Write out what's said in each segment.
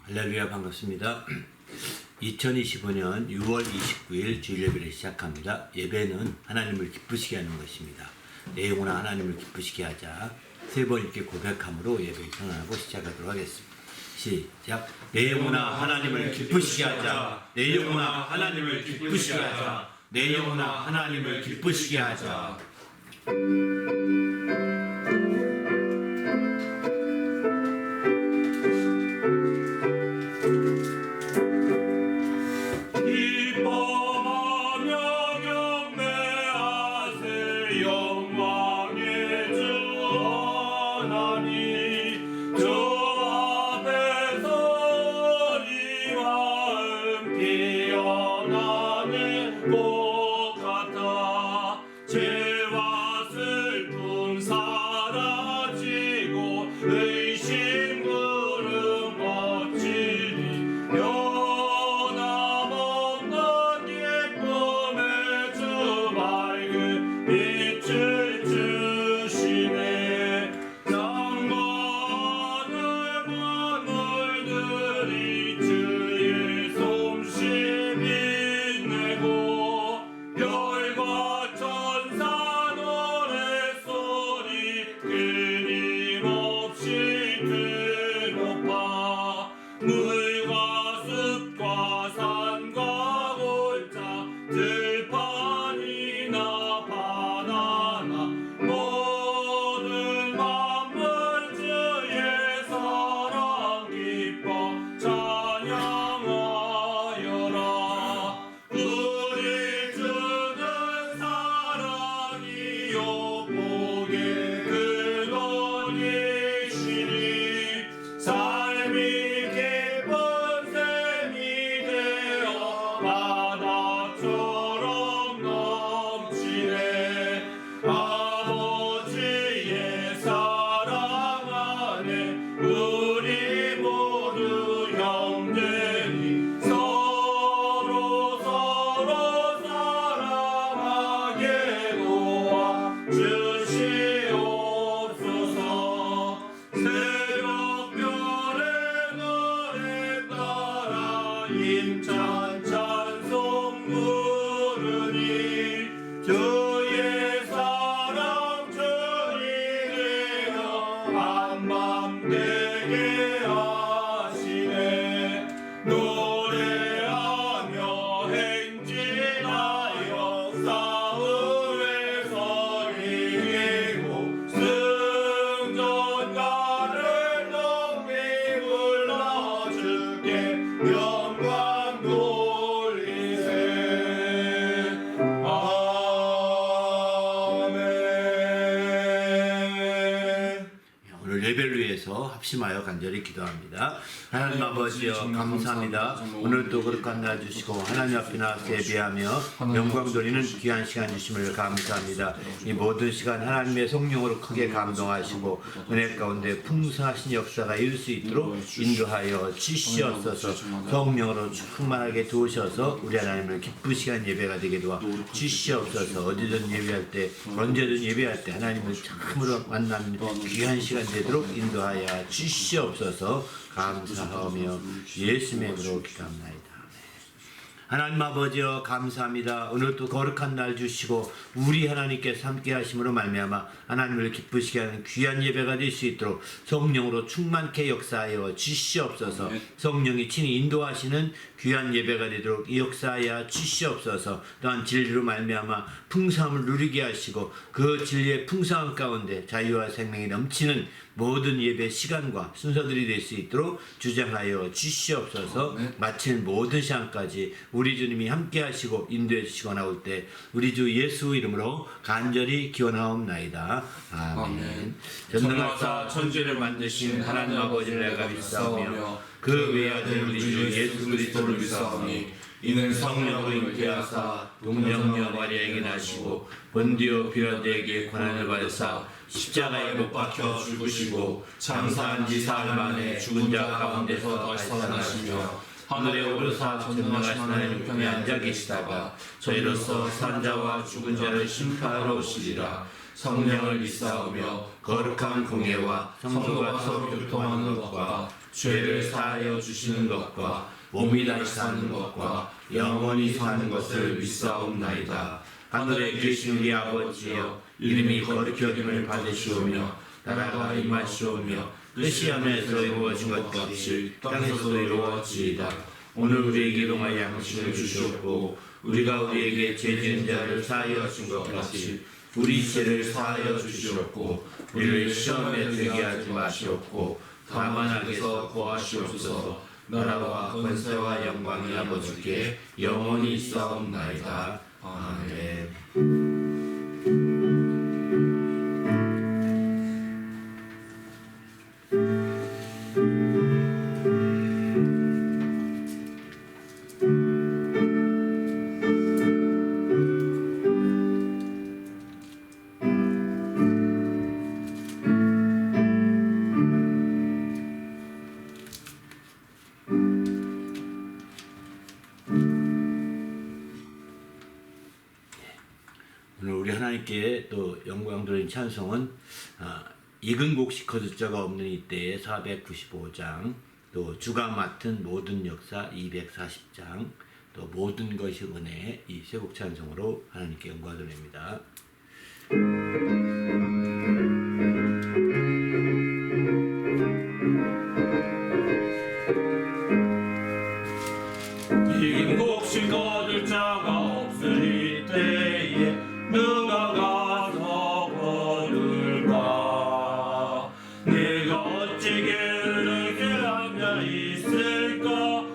할렐루야, 반갑습니다. 2025년 6월 29일 주일 예배를 시작합니다. 예배는 하나님을 기쁘시게 하는 것입니다. 내 영혼아 하나님을 기쁘시게 하자. 세 번 이렇게 고백함으로 예배를 전하고 시작하도록 하겠습니다. 시작. 내 영혼아 하나님을 기쁘시게 하자. 내 영혼아 하나님을 기쁘시게 하자. 내 영혼아 하나님을 기쁘시게 하자. 예배를 위해서 합심하여 간절히 기도합니다. 하나님 아버지여 감사합니다. 오늘도 거룩한 날 주시고 하나님 앞에 나와서 예배하며 영광 돌리는 귀한 시간 주심을 감사합니다. 이 모든 시간 하나님의 성령으로 크게 감동하시고 은혜 가운데 풍성하신 역사가 이룰 수 있도록 인도하여 주시옵소서. 성령으로 충만하게 도우셔서 우리 하나님을 기쁘시게 한 예배가 되게 도와 주시옵소서. 어디든 예배할 때 언제든 예배할 때 하나님을 참으로 만나는 귀한 시간 되도록 인도하여 주시옵소서. 감사하며 예수님의 이름으로 기도합니다. 하나님 아버지여 감사합니다. 오늘도 거룩한 날 주시고 우리 하나님께서 함께 하심으로 말미암아 하나님을 기쁘시게 하는 귀한 예배가 될 수 있도록 성령으로 충만케 역사하여 주시옵소서. 성령이 친히 인도하시는 귀한 예배가 되도록 역사하여 주시옵소서. 또한 진리로 말미암아 풍성함을 누리게 하시고 그 진리의 풍성함 가운데 자유와 생명이 넘치는 모든 예배 시간과 순서들이 될 수 있도록 주장하여 주시옵소서. 마친 모든 시간까지 우리 주님이 함께 하시고 인도해 주시고 나올 때 우리 주 예수 이름으로 간절히 기원하옵나이다. 아멘. 전능하사 천지를 만드신 하나님 아버지를 내가 믿사오며 그 외아들 우리 주 예수 그리스도를 믿사오니 이는 성령으로 잉태하사 동정녀 마리아에게 나시고 본디오 빌라도에게 고난을 받으사 십자가에 못 박혀 죽으시고 장사한 지 사흘 만에 죽은 자 가운데서 다시 살아나시며 하늘에 오르사 전능하신 하나님 우편에 앉아 계시다가 저희로서 산 자와 죽은 자를 심판하러 오시리라. 성령을 믿사오며 거룩한 공예와 성도가 서로 교통하는 것과 죄를 사하여 주시는 것과 몸이 다시 사는 것과 영원히 사는 것을 믿사옵나이다. 하늘에 계신 우리 아버지여, 이름이 거룩히 여김을 받으시오며 나라가 임하시오며 뜻이 하늘에서 이루어진 것 같이 땅에서도 이루어지이다. 오늘 우리에게 일용할 양식을 주시옵고 우리가 우리에게 죄 지은 자를 사하여 준 것 같이 우리 죄를 사하여 주시옵고 우리를 시험에 들게 하지 마시옵고 다만 악에서 구하시옵소서. 나라와 권세와 영광이 아버지께 영원히 있사옵나이다. 아멘. 오늘 우리 하나님께 또 영광 돌린 찬송은 익은 곡식 거두자가 없는 이때의 495장, 또 주가 맡은 모든 역사 240장, 또 모든 것이 은혜, 이 세 곡 찬송으로 하나님께 영광 돌립니다. 익은 곡식 거둘 자가 없을 이때에 누가 가서 거둘까? 내가 어찌 게으르게 앉아 있을까?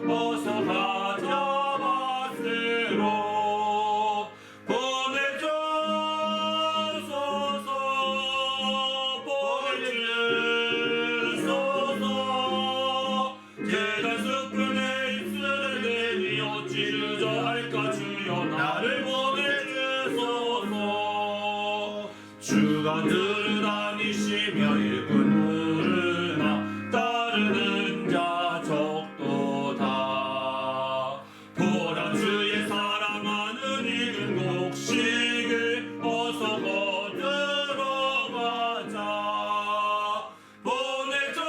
어서 가자 밭으로 보내주소서, 보내주소서. 제단 숲을 내 입술을 내니 어찌 주저할까? 주여 나를 보내주소서. 주가 늘 다니시며 일꾼 부르나 따르는 자 적도다. 보라 주의 사랑하는 익은 곡식을 어서 거두러 가자. 보내주소서,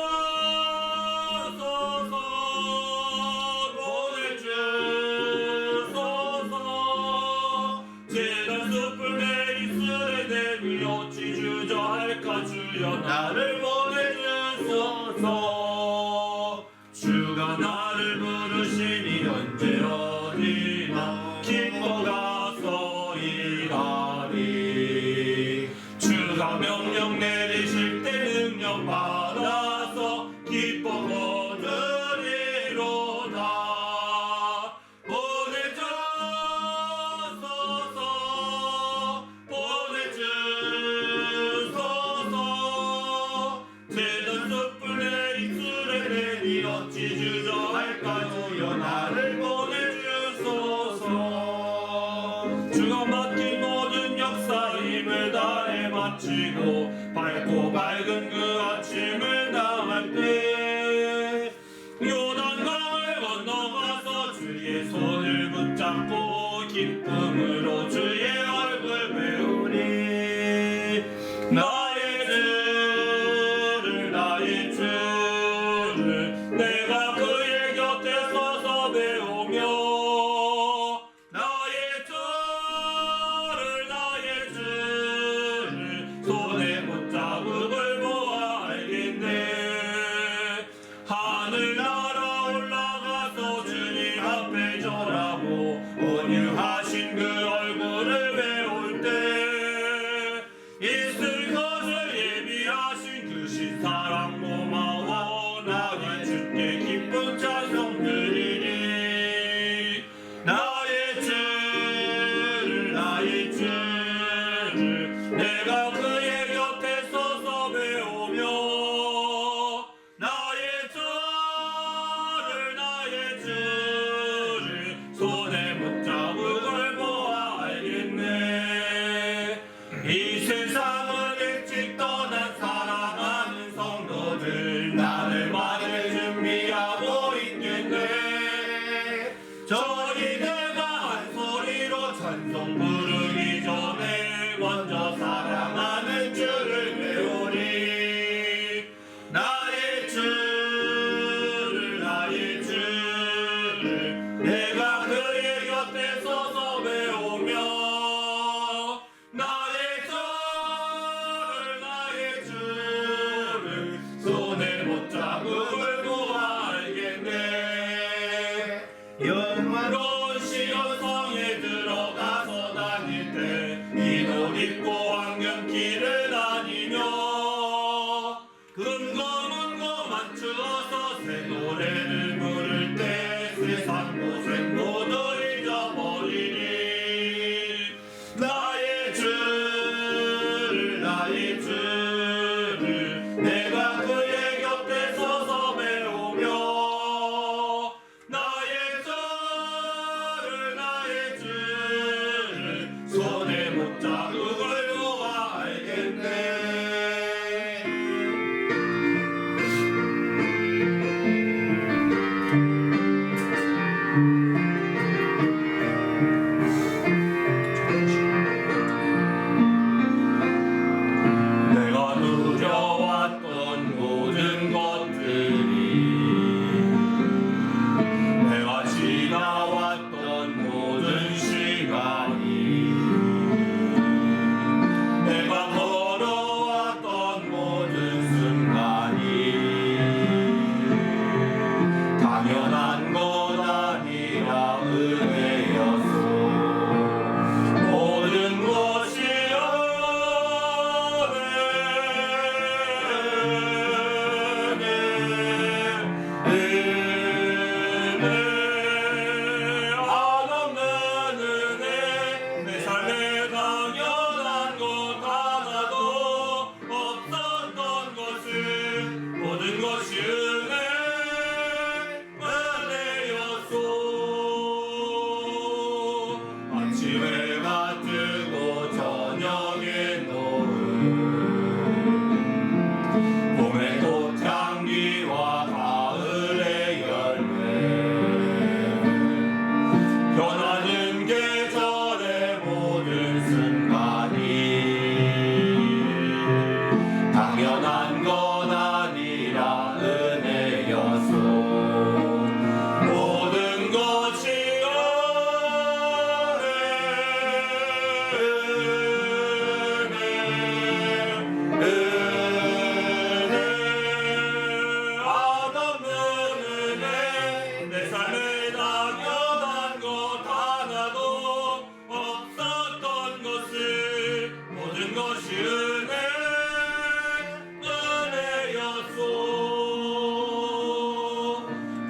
보내주소서. 제단 숲을 내 입술에 대니 어찌 주저할까? 주여 나를 보내주소서. 주가 나를 부르시니 언제 어디나 기뻐 가서 일하리. 주가 명령 내리실 때 능력 받아서 기뻐 거두리로다. 보내주소서, 보내주소서. 제단 숲을 내 입술에 대니 어찌 주저할까? 주여 나를 보내주소서. 주가 맡긴 모든 역사 힘을 다해 마치고 밝고 밝은 그 아침을 나갈 때 요단강을 건너가서 주의 손을 붙잡고 기쁨으로 주의 얼굴 배우리. 나의 주를, 나의 주를 내가 그의 곁에 서서 배우며 나의 주를, 나의 주를 손에 못자국을 보아 알겠네. 하늘나라 올라가서 주님 앞에 절하고 온유하신 그 얼굴을 배울 때 있을 것을 예비하신 그 신사랑 고마워 나의 주께 기쁜 찬송 드리리. 나의 주를, 나의 주를 내가 그의 곁에 서서 배우며 나의 주를, 나의 주를 손에 못자국을 보아 알겠네. 이 세상을 일은 아니며 근거문고 맞추어서 새 노래를 부를 때 세상 고생 모두 잊어버리니 나의 주를 내가 그의 곁에 서서 배우며 나의 주를 손에 못 잡고 걸고 알겠네. 내가 누려왔던 모든 것들이 내가 지나왔던 모든 시간이 내가 걸어왔던 모든 순간이 당연한 건 아니라 은혜였소. 모든 것이 한없는 은혜 내 삶에 당연한 것 하나도 없었던 것은 모든 것이 은혜였소. 아침에가 뜨고 저녁에 노을 봄의 꽃향기와 가을의 열매 변하는 계절의 모든 순간이 당연한 건 아니라 은혜였소. 모든 것이 한없는 은혜 내 삶에 당연한 것 하나도 없었던 것을 모든 것이 은혜였소.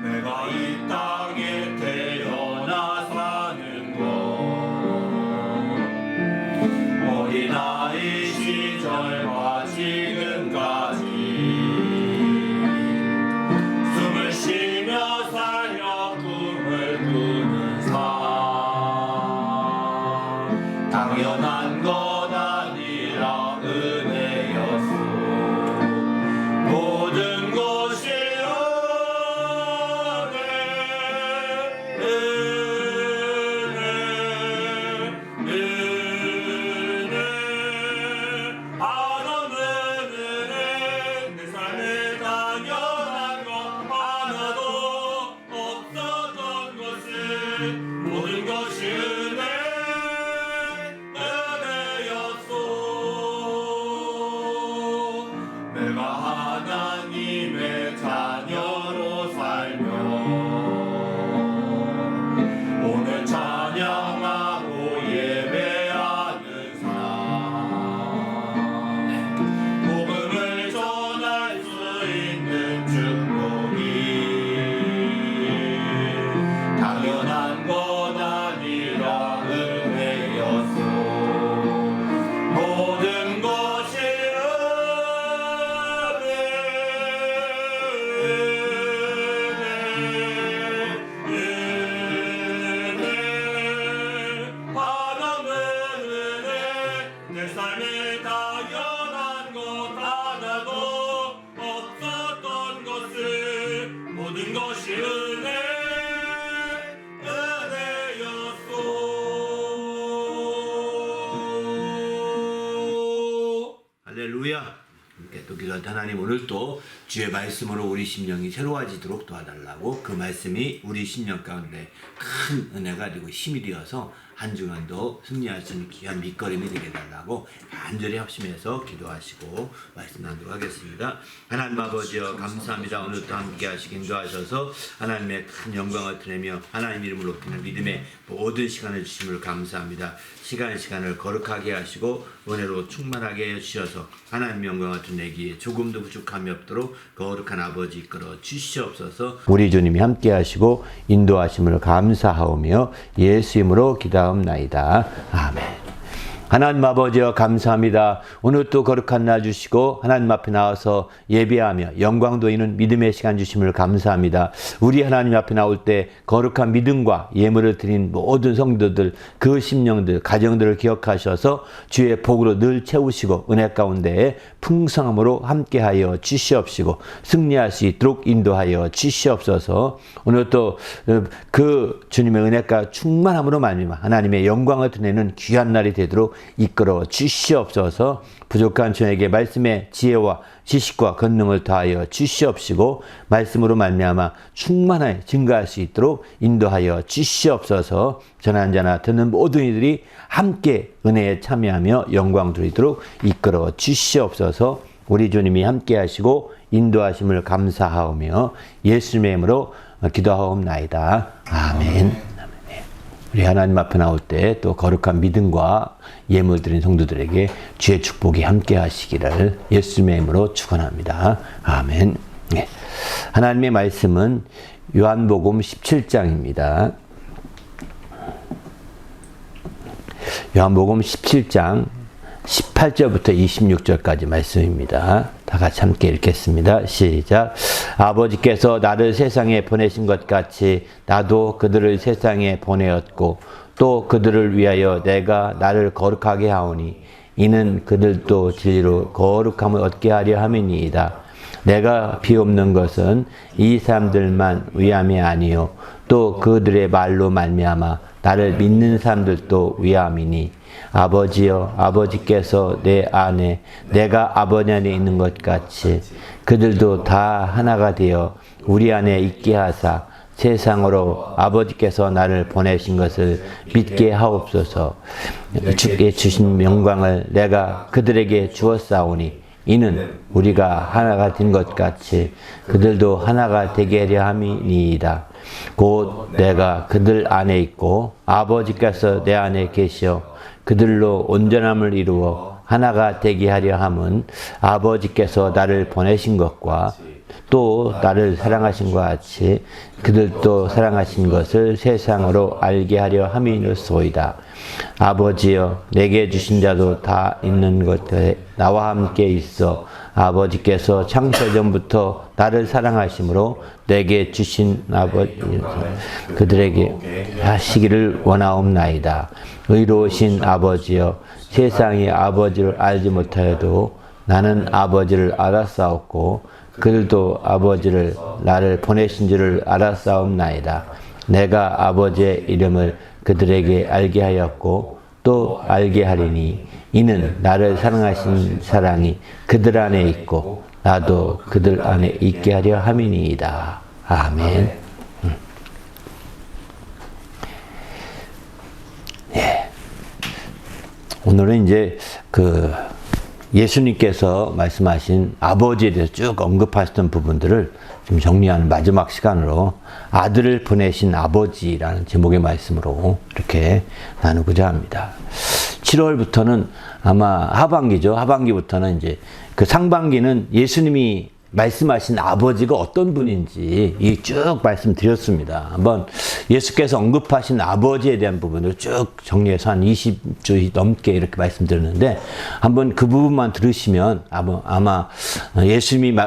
내가 이 땅에 태어나 사는 것 어린아이 시절과 지금까지 숨을 쉬며 살려 꿈을 꾸는 삶 당연한 건 아니라 은혜였소. 모든 것이 한없는 은혜 내 삶에 당연한 것 하나도 없었던 것은 모든 것이 은혜였소. 내가 하나님의 자녀로 살며 오늘 찬양하고 예배하는 삶 복음을 전할 수 있는 축복이 당연한 건 아니라 은혜였소. 모든 것이 한없는 은혜 내 삶에 당연한 것 하나도 없었던 것을 모든 것이 은혜였소. 할렐루야. 함께 또 기도한 하나님, 오늘 또 주의 말씀으로 우리 심령이 새로워지도록 도와달라고 그 말씀이 우리 심령 가운데 큰 은혜가 되고 힘이 되어서 한 주간도 승리할 수 있는 귀한 밑거름이 되게 달라고 간절히 합심해서 기도하시고 말씀 나누도록 하겠습니다. 하나님 아버지여 감사합니다. 오늘도 함께 하시기 인도하셔서 하나님의 큰 영광을 드리며 하나님 이름을 높이는 믿음의 모든 시간을 주심을 감사합니다. 시간을 거룩하게 하시고 은혜로 충만하게 해주셔서 하나님 영광을 드리기에 조금도 부족함이 없도록 거룩한 아버지 이끌어 주시옵소서. 우리 주님이 함께 하시고 인도하심을 감사하오며 예수 이름으로 기도하옵나이다. 아멘. 하나님 아버지여 감사합니다. 오늘 또 거룩한 날 주시고 하나님 앞에 나와서 예배하며 영광 돌리는 믿음의 시간 주심을 감사합니다. 우리 하나님 앞에 나올 때 거룩한 믿음과 예물을 드린 모든 성도들, 그 심령들, 가정들을 기억하셔서 주의 복으로 늘 채우시고 은혜 가운데 풍성함으로 함께하여 주시옵시고 승리할 수 있도록 인도하여 주시옵소서. 오늘 또 그 주님의 은혜가 충만함으로 말미암아 하나님의 영광을 드리는 귀한 날이 되도록 이끌어 주시옵소서. 부족한 저에게 말씀의 지혜와 지식과 권능을 더하여 주시옵시고 말씀으로 말미암아 충만하게 증가할 수 있도록 인도하여 주시옵소서. 전한 자나 듣는 모든 이들이 함께 은혜에 참여하며 영광 드리도록 이끌어 주시옵소서. 우리 주님이 함께 하시고 인도하심을 감사하오며 예수님의 이름으로 기도하옵나이다. 아멘. 우리 하나님 앞에 나올 때 또 거룩한 믿음과 예물 드린 성도들에게 주의 축복이 함께 하시기를 예수님의 이름으로 축원합니다. 아멘. 네. 하나님의 말씀은 요한복음 17장입니다. 요한복음 17장 18절부터 26절까지 말씀입니다. 다 같이 함께 읽겠습니다. 시작. 아버지께서 나를 세상에 보내신 것 같이 나도 그들을 세상에 보내었고 또 그들을 위하여 내가 나를 거룩하게 하오니 이는 그들도 진리로 거룩함을 얻게 하려 함이니이다. 내가 비옵는 것은 이 사람들만 위함이 아니요 또 그들의 말로 말미암아 나를 믿는 사람들도 위함이니 아버지여 아버지께서 내 안에 내가 아버지 안에 있는 것 같이 그들도 다 하나가 되어 우리 안에 있게 하사 세상으로 아버지께서 나를 보내신 것을 믿게 하옵소서. 주께 주신 영광을 내가 그들에게 주었사오니 이는 우리가 하나가 된 것 같이 그들도 하나가 되게 하려 함이니이다. 곧 내가 그들 안에 있고 아버지께서 내 안에 계시어 그들로 온전함을 이루어 하나가 되게 하려 함은 아버지께서 나를 보내신 것과 또 나를 사랑하신 것 같이 그들도 사랑하신 것을 세상으로 알게 하려 함이니소이다. 아버지여 내게 주신 자도 다 있는 것에 나와 함께 있어 아버지께서 창세전부터 나를 사랑하심으로 내게 주신 아버지 그들에게 하시기를 원하옵나이다. 의로우신 아버지여 세상이 아버지를 알지 못하여도 나는 아버지를 알았사옵고 그들도 아버지를 나를 보내신 줄을 알았사옵나이다. 내가 아버지의 이름을 그들에게 알게 하였고 또 알게 하리니 이는 나를 사랑하신 사랑이 그들 안에 있고 나도 그들 안에 있게 하려 함이니이다. 아멘. 네. 오늘은 이제 예수님께서 말씀하신 아버지에 대해서 쭉 언급하셨던 부분들을 좀 정리하는 마지막 시간으로 아들을 보내신 아버지라는 제목의 말씀으로 이렇게 나누고자 합니다. 7월부터는 아마 하반기죠. 하반기부터는 이제 그 상반기는 예수님이 말씀하신 아버지가 어떤 분인지 쭉 말씀드렸습니다. 한번 예수께서 언급하신 아버지에 대한 부분을 쭉 정리해서 한 20주 넘게 이렇게 말씀드렸는데 한번 그 부분만 들으시면 아마 예수님이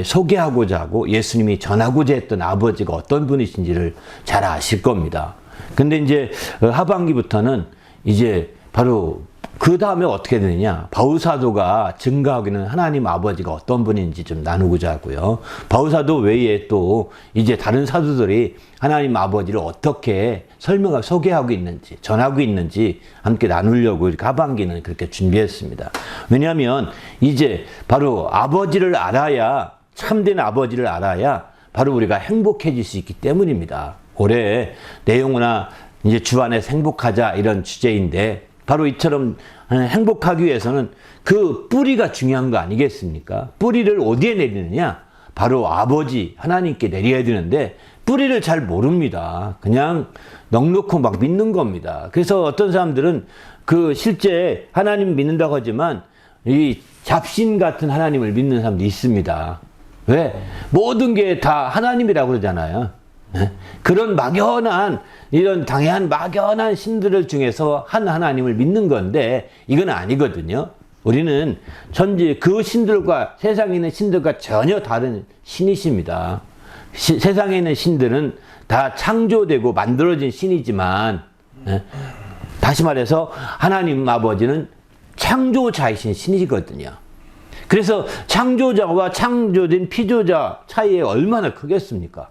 소개하고자 하고 예수님이 전하고자 했던 아버지가 어떤 분이신지를 잘 아실 겁니다. 근데 이제 하반기부터는 이제 바로 그 다음에 어떻게 되느냐. 바울사도가 증거하기는 하나님 아버지가 어떤 분인지 좀 나누고자 하고요. 바울사도 외에 또 이제 다른 사도들이 하나님 아버지를 어떻게 소개하고 있는지, 전하고 있는지 함께 나누려고 이렇게 하반기는 그렇게 준비했습니다. 왜냐하면 이제 바로 아버지를 알아야, 참된 아버지를 알아야 바로 우리가 행복해질 수 있기 때문입니다. 올해 내 영혼아 이제 주 안에서 행복하자 이런 주제인데 바로 이처럼 행복하기 위해서는 그 뿌리가 중요한 거 아니겠습니까? 뿌리를 어디에 내리느냐? 바로 아버지 하나님께 내려야 되는데 뿌리를 잘 모릅니다. 그냥 넉넉히 막 믿는 겁니다. 그래서 어떤 사람들은 그 실제 하나님 믿는다고 하지만 이 잡신 같은 하나님을 믿는 사람도 있습니다. 왜? 모든 게 다 하나님이라고 그러잖아요. 그런 막연한 이런 당연한 막연한 신들을 중에서 한 하나님을 믿는 건데 이건 아니거든요. 우리는 천지 그 신들과 세상에 있는 신들과 전혀 다른 신이십니다. 세상에 있는 신들은 다 창조되고 만들어진 신이지만 다시 말해서 하나님 아버지는 창조자이신 신이거든요. 그래서 창조자와 창조된 피조자 차이에 얼마나 크겠습니까?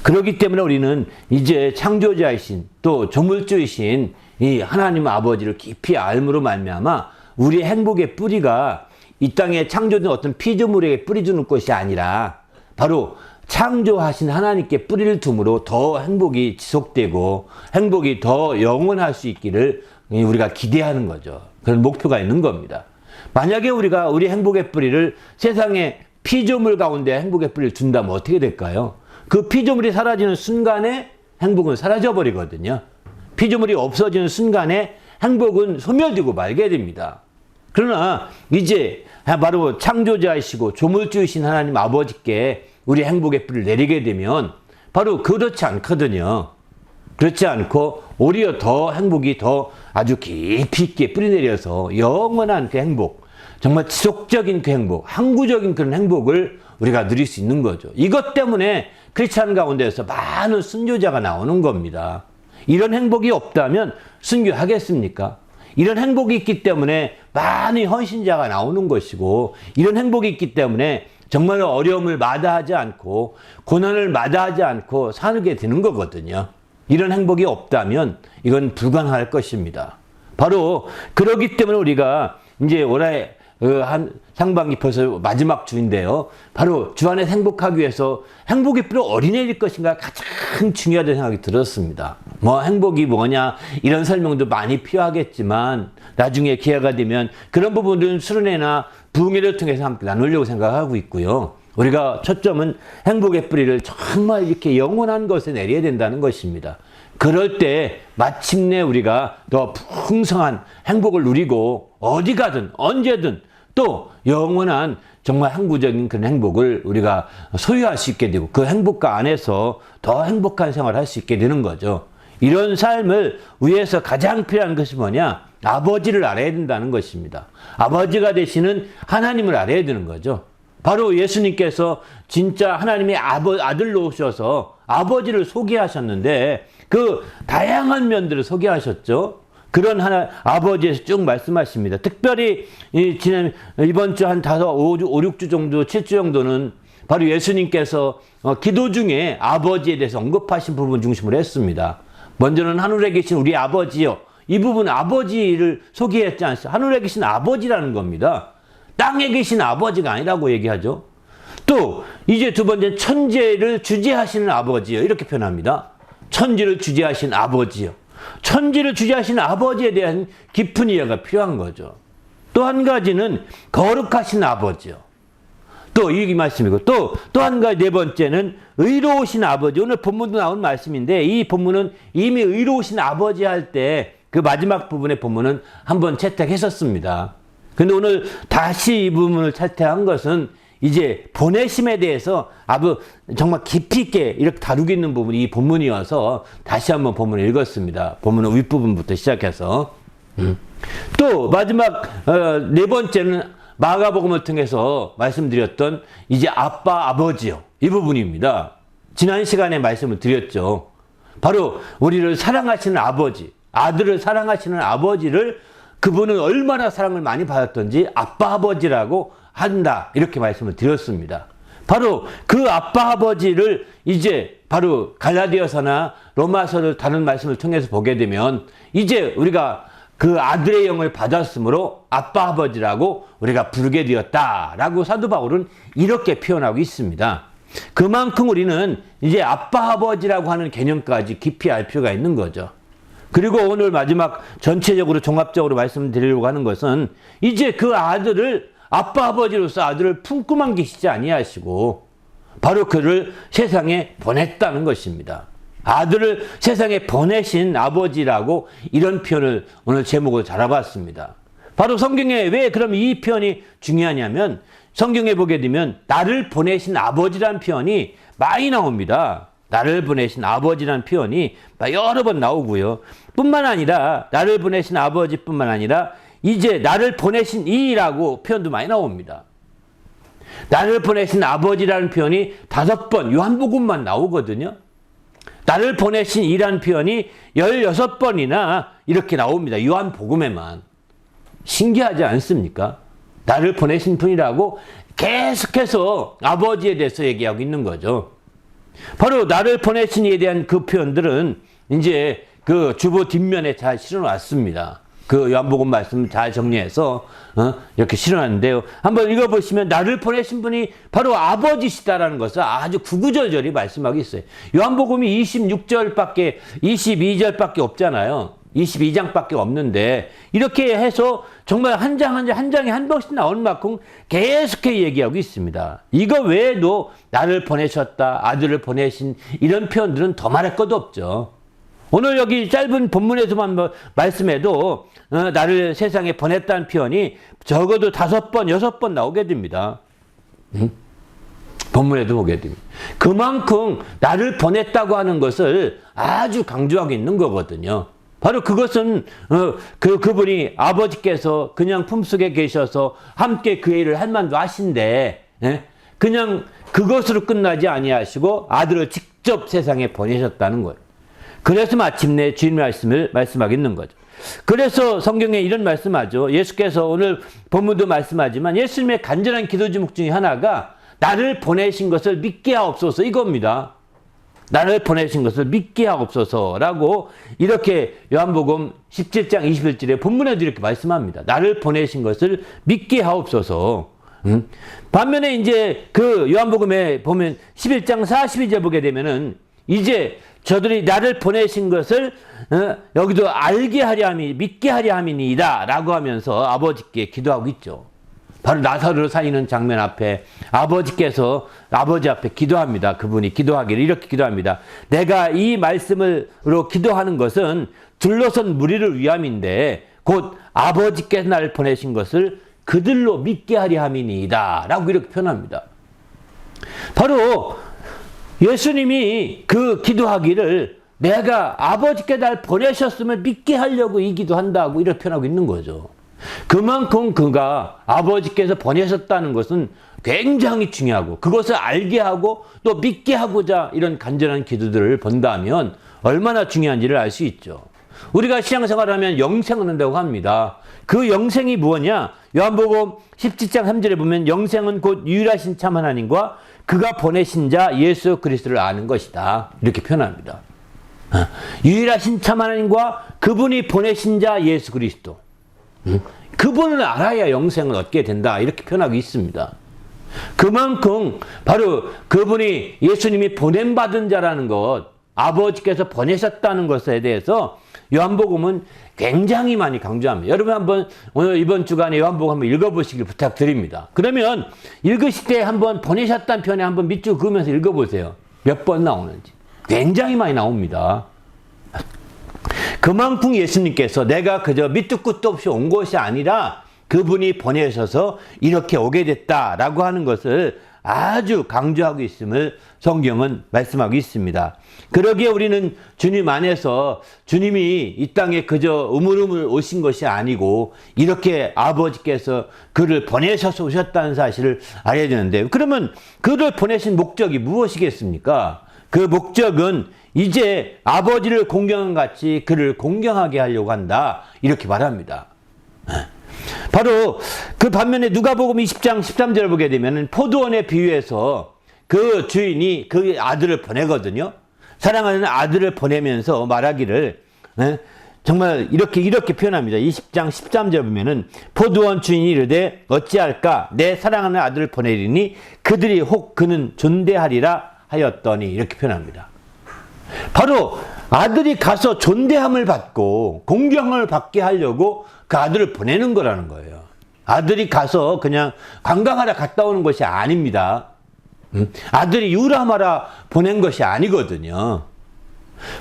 그렇기 때문에 우리는 이제 창조자이신 또 조물주이신 이 하나님 아버지를 깊이 알므로 말미암아 우리의 행복의 뿌리가 이 땅에 창조된 어떤 피조물에게 뿌리 주는 것이 아니라 바로 창조하신 하나님께 뿌리를 둠으로 더 행복이 지속되고 행복이 더 영원할 수 있기를 우리가 기대하는 거죠. 그런 목표가 있는 겁니다. 만약에 우리가 우리 행복의 뿌리를 세상의 피조물 가운데 행복의 뿌리를 둔다면 어떻게 될까요? 그 피조물이 사라지는 순간에 행복은 사라져 버리거든요. 피조물이 없어지는 순간에 행복은 소멸되고 말게 됩니다. 그러나 이제 바로 창조자이시고 조물주이신 하나님 아버지께 우리 행복의 뿌리를 내리게 되면 바로 그렇지 않거든요. 그렇지 않고 오히려 더 행복이 더 아주 깊이 있게 뿌리내려서 영원한 그 행복, 정말 지속적인 그 행복, 항구적인 그런 행복을 우리가 누릴 수 있는 거죠. 이것 때문에 크리스찬 가운데서 많은 순교자가 나오는 겁니다. 이런 행복이 없다면 순교하겠습니까? 이런 행복이 있기 때문에 많은 헌신자가 나오는 것이고 이런 행복이 있기 때문에 정말 어려움을 마다하지 않고 고난을 마다하지 않고 살게 되는 거거든요. 이런 행복이 없다면 이건 불가능할 것입니다. 바로 그러기 때문에 우리가 이제 올해 한 상반기 벌써 마지막 주인데요. 바로 주 안에서 행복하기 위해서 행복의 뿌리를 어디 내릴 것인가 가장 중요하다는 생각이 들었습니다. 뭐 행복이 뭐냐 이런 설명도 많이 필요하겠지만 나중에 기회가 되면 그런 부분들은 수련회나 부흥회를 통해서 함께 나누려고 생각하고 있고요. 우리가 초점은 행복의 뿌리를 정말 이렇게 영원한 것에 내려야 된다는 것입니다. 그럴 때 마침내 우리가 더 풍성한 행복을 누리고 어디 가든 언제든 또 영원한 정말 항구적인 그런 행복을 우리가 소유할 수 있게 되고 그 행복과 안에서 더 행복한 생활을 할 수 있게 되는 거죠. 이런 삶을 위해서 가장 필요한 것이 뭐냐? 아버지를 알아야 된다는 것입니다. 아버지가 되시는 하나님을 알아야 되는 거죠. 바로 예수님께서 진짜 하나님의 아들로 오셔서 아버지를 소개하셨는데 그 다양한 면들을 소개하셨죠. 그런 아버지에서 쭉 말씀하십니다. 특별히 이번 주 한 5, 6주 정도, 7주 정도는 바로 예수님께서 기도 중에 아버지에 대해서 언급하신 부분 중심으로 했습니다. 먼저는 하늘에 계신 우리 아버지요. 이 부분 아버지를 소개했지 않습니까? 하늘에 계신 아버지라는 겁니다. 땅에 계신 아버지가 아니라고 얘기하죠. 또 이제 두 번째 천지를 주재하시는 아버지요. 이렇게 표현합니다. 천지를 주재하신 아버지요. 천지를 주재하신 아버지에 대한 깊은 이해가 필요한 거죠. 또 한 가지는 거룩하신 아버지요. 또 이 말씀이고 또 한 가지 네 번째는 의로우신 아버지. 오늘 본문도 나온 말씀인데 이 본문은 이미 의로우신 아버지 할 때 그 마지막 부분의 본문은 한번 채택했었습니다. 근데 오늘 다시 이 부분을 채택한 것은 이제 보내심에 대해서 아주 정말 깊이 있게 이렇게 다루고 있는 부분이 이 본문이어서 다시 한번 본문을 읽었습니다. 본문의 윗부분부터 시작해서. 또 마지막 네 번째는 마가복음을 통해서 말씀드렸던 이제 아빠 아버지요. 이 부분입니다. 지난 시간에 말씀을 드렸죠. 바로 우리를 사랑하시는 아버지, 아들을 사랑하시는 아버지를 그분은 얼마나 사랑을 많이 받았던지 아빠 아버지라고 한다. 이렇게 말씀을 드렸습니다. 바로 그 아빠 아버지를 이제 바로 갈라디아서나 로마서를 다른 말씀을 통해서 보게 되면 이제 우리가 그 아들의 영을 받았으므로 아빠 아버지라고 우리가 부르게 되었다라고 사도 바울은 이렇게 표현하고 있습니다. 그만큼 우리는 이제 아빠, 아버지라고 하는 개념까지 깊이 알 필요가 있는 거죠. 그리고 오늘 마지막 전체적으로 종합적으로 말씀드리려고 하는 것은 이제 그 아들을 아빠, 아버지로서 아들을 품고만 계시지 아니하시고 바로 그를 세상에 보냈다는 것입니다. 아들을 세상에 보내신 아버지라고 이런 표현을 오늘 제목으로 잡아봤습니다. 바로 성경에 왜 그럼 이 표현이 중요하냐면 성경에 보게 되면 나를 보내신 아버지라는 표현이 많이 나옵니다. 나를 보내신 아버지라는 표현이 여러 번 나오고요. 뿐만 아니라 나를 보내신 아버지뿐만 아니라 이제 나를 보내신 이라고 표현도 많이 나옵니다. 나를 보내신 아버지라는 표현이 5번 요한복음만 나오거든요. 나를 보내신 이라는 표현이 16번이나 이렇게 나옵니다. 요한복음에만. 신기하지 않습니까? 나를 보내신 분이라고 계속해서 아버지에 대해서 얘기하고 있는 거죠. 바로 나를 보내신 이에 대한 그 표현들은 이제 그 주보 뒷면에 잘 실어놨습니다. 그 요한복음 말씀 잘 정리해서 이렇게 실어놨는데요. 한번 읽어보시면 나를 보내신 분이 바로 아버지시다라는 것을 아주 구구절절히 말씀하고 있어요. 요한복음이 22절밖에 없잖아요. 22장밖에 없는데 이렇게 해서 정말 한 장에 한 번씩 나오는 만큼 계속해서 얘기하고 있습니다. 이거 외에도 나를 보내셨다, 아들을 보내신 이런 표현들은 더 말할 것도 없죠. 오늘 여기 짧은 본문에서만 말씀해도 나를 세상에 보냈다는 표현이 적어도 5번, 6번 나오게 됩니다. 본문에도 보게 됩니다. 그만큼 나를 보냈다고 하는 것을 아주 강조하고 있는 거거든요. 바로 그것은 그분이 아버지께서 그냥 품속에 계셔서 함께 그 일을 할 만도 하신데 그냥 그것으로 끝나지 아니하시고 아들을 직접 세상에 보내셨다는 거예요. 그래서 마침내 주님 말씀을 말씀하고 있는 거죠. 그래서 성경에 이런 말씀하죠. 예수께서 오늘 본문도 말씀하지만 예수님의 간절한 기도 제목 중에 하나가 나를 보내신 것을 믿게 하옵소서 이겁니다. 나를 보내신 것을 믿게 하옵소서라고 이렇게 요한복음 17장 21절에 본문에도 이렇게 말씀합니다. 나를 보내신 것을 믿게 하옵소서. 반면에 이제 그 요한복음에 보면 11장 42절 보게 되면은 이제 저들이 나를 보내신 것을 여기도 알게 하려 함이 믿게 하려 함이니이다 라고 하면서 아버지께 기도하고 있죠. 바로 나사로를 살리는 장면 앞에 아버지께서 아버지 앞에 기도합니다. 그분이 기도하기를 이렇게 기도합니다. 내가 이 말씀으로 기도하는 것은 둘러선 무리를 위함인데 곧 아버지께서 나를 보내신 것을 그들로 믿게 하려 함이니이다 라고 이렇게 표현합니다. 바로 예수님이 그 기도하기를 내가 아버지께 날 보내셨음을 믿게 하려고 이 기도한다고 이렇게 표현하고 있는 거죠. 그만큼 그가 아버지께서 보내셨다는 것은 굉장히 중요하고 그것을 알게 하고 또 믿게 하고자 이런 간절한 기도들을 본다면 얼마나 중요한지를 알 수 있죠. 우리가 신앙생활을 하면 영생을 얻는다고 합니다. 그 영생이 무엇이냐? 요한복음 17장 3절에 보면 영생은 곧 유일하신 참 하나님과 그가 보내신 자 예수 그리스도를 아는 것이다. 이렇게 표현합니다. 유일하신 참 하나님과 그분이 보내신 자 예수 그리스도. 그분을 알아야 영생을 얻게 된다. 이렇게 표현하고 있습니다. 그만큼 바로 그분이 예수님이 보냄받은 자라는 것, 아버지께서 보내셨다는 것에 대해서 요한복음은 굉장히 많이 강조합니다. 여러분 한번 오늘 이번 주간에 요한복음 한번 읽어보시길 부탁드립니다. 그러면 읽으실 때 한번 보내셨다는 표현에 한번 밑줄 그으면서 읽어보세요. 몇 번 나오는지. 굉장히 많이 나옵니다. 그만큼 예수님께서 내가 그저 밑도 끝도 없이 온 것이 아니라 그분이 보내셔서 이렇게 오게 됐다라고 하는 것을 아주 강조하고 있음을 성경은 말씀하고 있습니다. 그러기에 우리는 주님 안에서 주님이 이 땅에 그저 우물우물 오신 것이 아니고 이렇게 아버지께서 그를 보내셔서 오셨다는 사실을 알아야 되는데 그러면 그를 보내신 목적이 무엇이겠습니까? 그 목적은 이제 아버지를 공경한 같이 그를 공경하게 하려고 한다. 이렇게 말합니다. 바로 그 반면에 누가복음 20장 13절을 보게 되면 포도원에 비유해서 그 주인이 그 아들을 보내거든요. 사랑하는 아들을 보내면서 말하기를 정말 이렇게 표현합니다. 20장 13절 보면은 포도원 주인이 이르되 어찌할까 내 사랑하는 아들을 보내리니 그들이 혹 그는 존대하리라 하였더니 이렇게 표현합니다. 바로 아들이 가서 존대함을 받고 공경을 받게 하려고 그 아들을 보내는 거라는 거예요. 아들이 가서 그냥 관광하러 갔다 오는 것이 아닙니다. 아들이 유람하러 보낸 것이 아니거든요.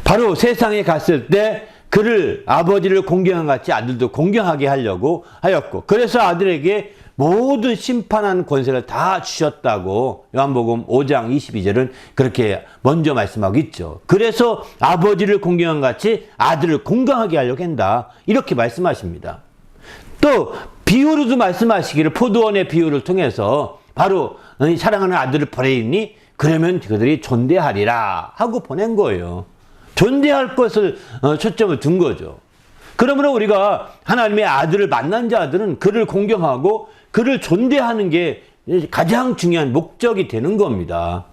바로 세상에 갔을 때 그를 아버지를 공경한 같이 아들도 공경하게 하려고 하였고, 그래서 아들에게 모든 심판한 권세를 다 주셨다고 요한복음 5장 22절은 그렇게 먼저 말씀하고 있죠. 그래서 아버지를 공경한 같이 아들을 공경하게 하려고 한다, 이렇게 말씀하십니다. 또 비유로도 말씀하시기를, 포도원의 비유를 통해서 바로 사랑하는 아들을 보내니 그러면 그들이 존대하리라 하고 보낸 거예요. 존대할 것을 초점을 둔 거죠. 그러므로 우리가 하나님의 아들을 만난 자들은 그를 공경하고 그를 존대하는 게 가장 중요한 목적이 되는 겁니다.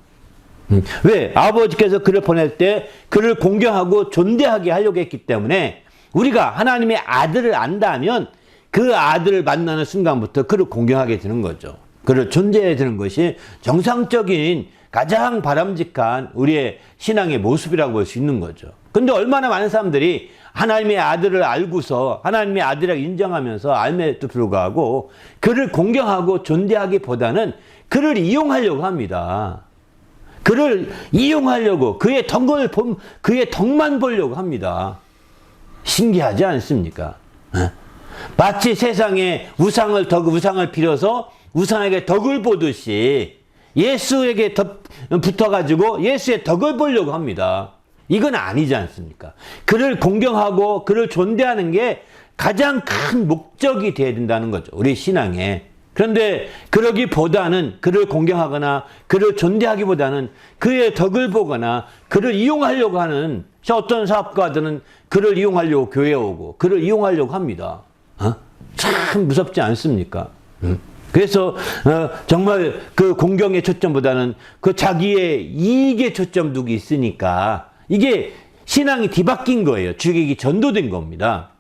왜? 아버지께서 그를 보낼 때 그를 공경하고 존대하게 하려고 했기 때문에 우리가 하나님의 아들을 안다면 그 아들을 만나는 순간부터 그를 공경하게 되는 거죠. 그를 존재해야 되는 것이 정상적인 가장 바람직한 우리의 신앙의 모습이라고 볼 수 있는 거죠. 근데 얼마나 많은 사람들이 하나님의 아들을 알고서 하나님의 아들이라고 인정하면서 알매도 불구하고 그를 공경하고 존대하기보다는 그를 이용하려고 합니다. 그를 이용하려고 그의 덕만 보려고 합니다. 신기하지 않습니까? 마치 세상에 우상을 빌어서 우상에게 덕을 보듯이 예수에게 붙어가지고 예수의 덕을 보려고 합니다. 이건 아니지 않습니까? 그를 공경하고 그를 존대하는 게 가장 큰 목적이 되어야 된다는 거죠, 우리 신앙에. 그런데 그러기보다는 그를 공경하거나 그를 존대하기보다는 그의 덕을 보거나 그를 이용하려고 하는, 어떤 사업가들은 그를 이용하려고 교회에 오고 그를 이용하려고 합니다. 참 무섭지 않습니까? 그래서 정말 그 공경의 초점보다는 그 자기의 이익에 초점 두고 있으니까 이게 신앙이 뒤바뀐 거예요. 주객이 전도된 겁니다.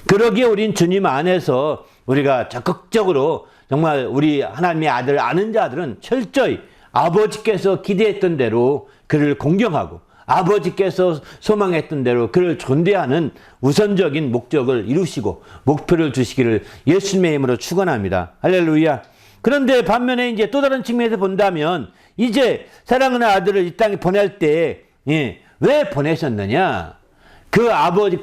그러기에 우린 주님 안에서 우리가 적극적으로 정말 우리 하나님의 아들을 아는 자들은 철저히 아버지께서 기대했던 대로 그를 공경하고 아버지께서 소망했던 대로 그를 존대하는 우선적인 목적을 이루시고 목표를 주시기를 예수님의 이름으로 축원합니다. 할렐루야. 그런데 반면에 이제 또 다른 측면에서 본다면 이제 사랑하는 아들을 이 땅에 보낼 때 왜 보내셨느냐? 그 아들을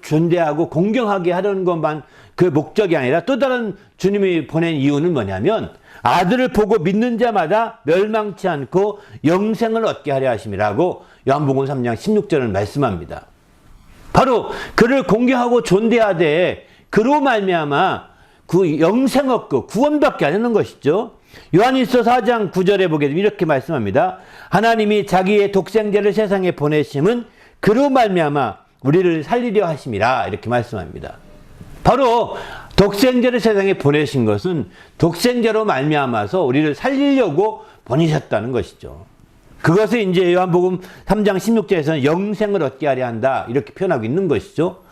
존대하고 공경하게 하려는 것만 그 목적이 아니라 또 다른 주님이 보낸 이유는 뭐냐면 아들을 보고 믿는 자마다 멸망치 않고 영생을 얻게 하려 하심이라고 요한복음 3장 16절을 말씀합니다. 바로 그를 공경하고 존대하되 그로 말미암아 그 영생 얻고 구원받게 하려는 것이죠. 요한일서 4장 9절에 보게 되면 이렇게 말씀합니다. 하나님이 자기의 독생자를 세상에 보내심은 그로 말미암아 우리를 살리려 하심이라, 이렇게 말씀합니다. 바로 독생자를 세상에 보내신 것은 독생자로 말미암아서 우리를 살리려고 보내셨다는 것이죠. 그것을 이제 요한복음 3장 16절에서는 영생을 얻게 하려 한다, 이렇게 표현하고 있는 것이죠.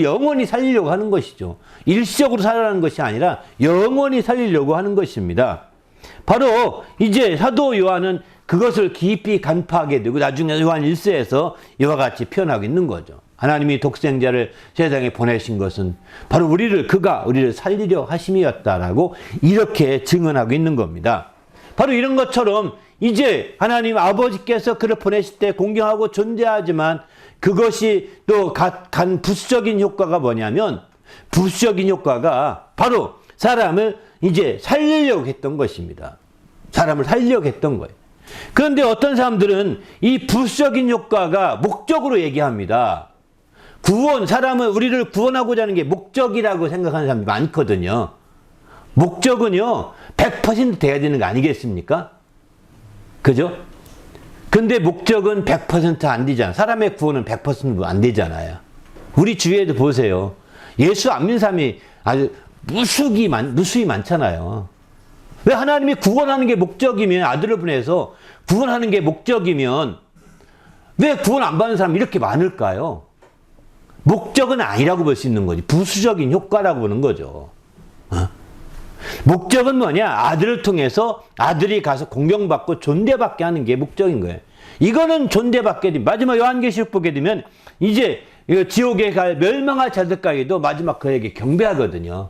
영원히 살리려고 하는 것이죠. 일시적으로 살아가는 것이 아니라 영원히 살리려고 하는 것입니다. 바로 이제 사도 요한은 그것을 깊이 간파하게 되고 나중에 요한 1서에서 이와 같이 표현하고 있는 거죠. 하나님이 독생자를 세상에 보내신 것은 바로 그가 우리를 살리려 하심이었다라고 이렇게 증언하고 있는 겁니다. 바로 이런 것처럼 이제 하나님 아버지께서 그를 보내실 때 공경하고 존재하지만 그것이 또 간 부수적인 효과가 뭐냐면, 부수적인 효과가 바로 사람을 이제 살리려고 했던 것입니다. 사람을 살리려고 했던 거예요. 그런데 어떤 사람들은 이 부수적인 효과가 목적으로 얘기합니다. 우리를 구원하고자 하는 게 목적이라고 생각하는 사람이 많거든요. 목적은요, 100% 돼야 되는 거 아니겠습니까? 그죠? 근데 목적은 100% 안 되잖아요. 사람의 구원은 100% 안 되잖아요. 우리 주위에도 보세요. 예수 안 믿는 사람이 아주 무수히 많잖아요. 왜? 하나님이 구원하는 게 목적이면, 아들을 보내서 구원하는 게 목적이면 왜 구원 안 받는 사람이 이렇게 많을까요? 목적은 아니라고 볼 수 있는 거지. 부수적인 효과라고 보는 거죠. 목적은 뭐냐? 아들을 통해서 아들이 가서 공경받고 존대받게 하는 게 목적인 거예요. 이거는 존대받게 되면, 마지막 요한계시록 보게 되면 이제 지옥에 갈 멸망할 자들까지도 마지막 그에게 경배하거든요.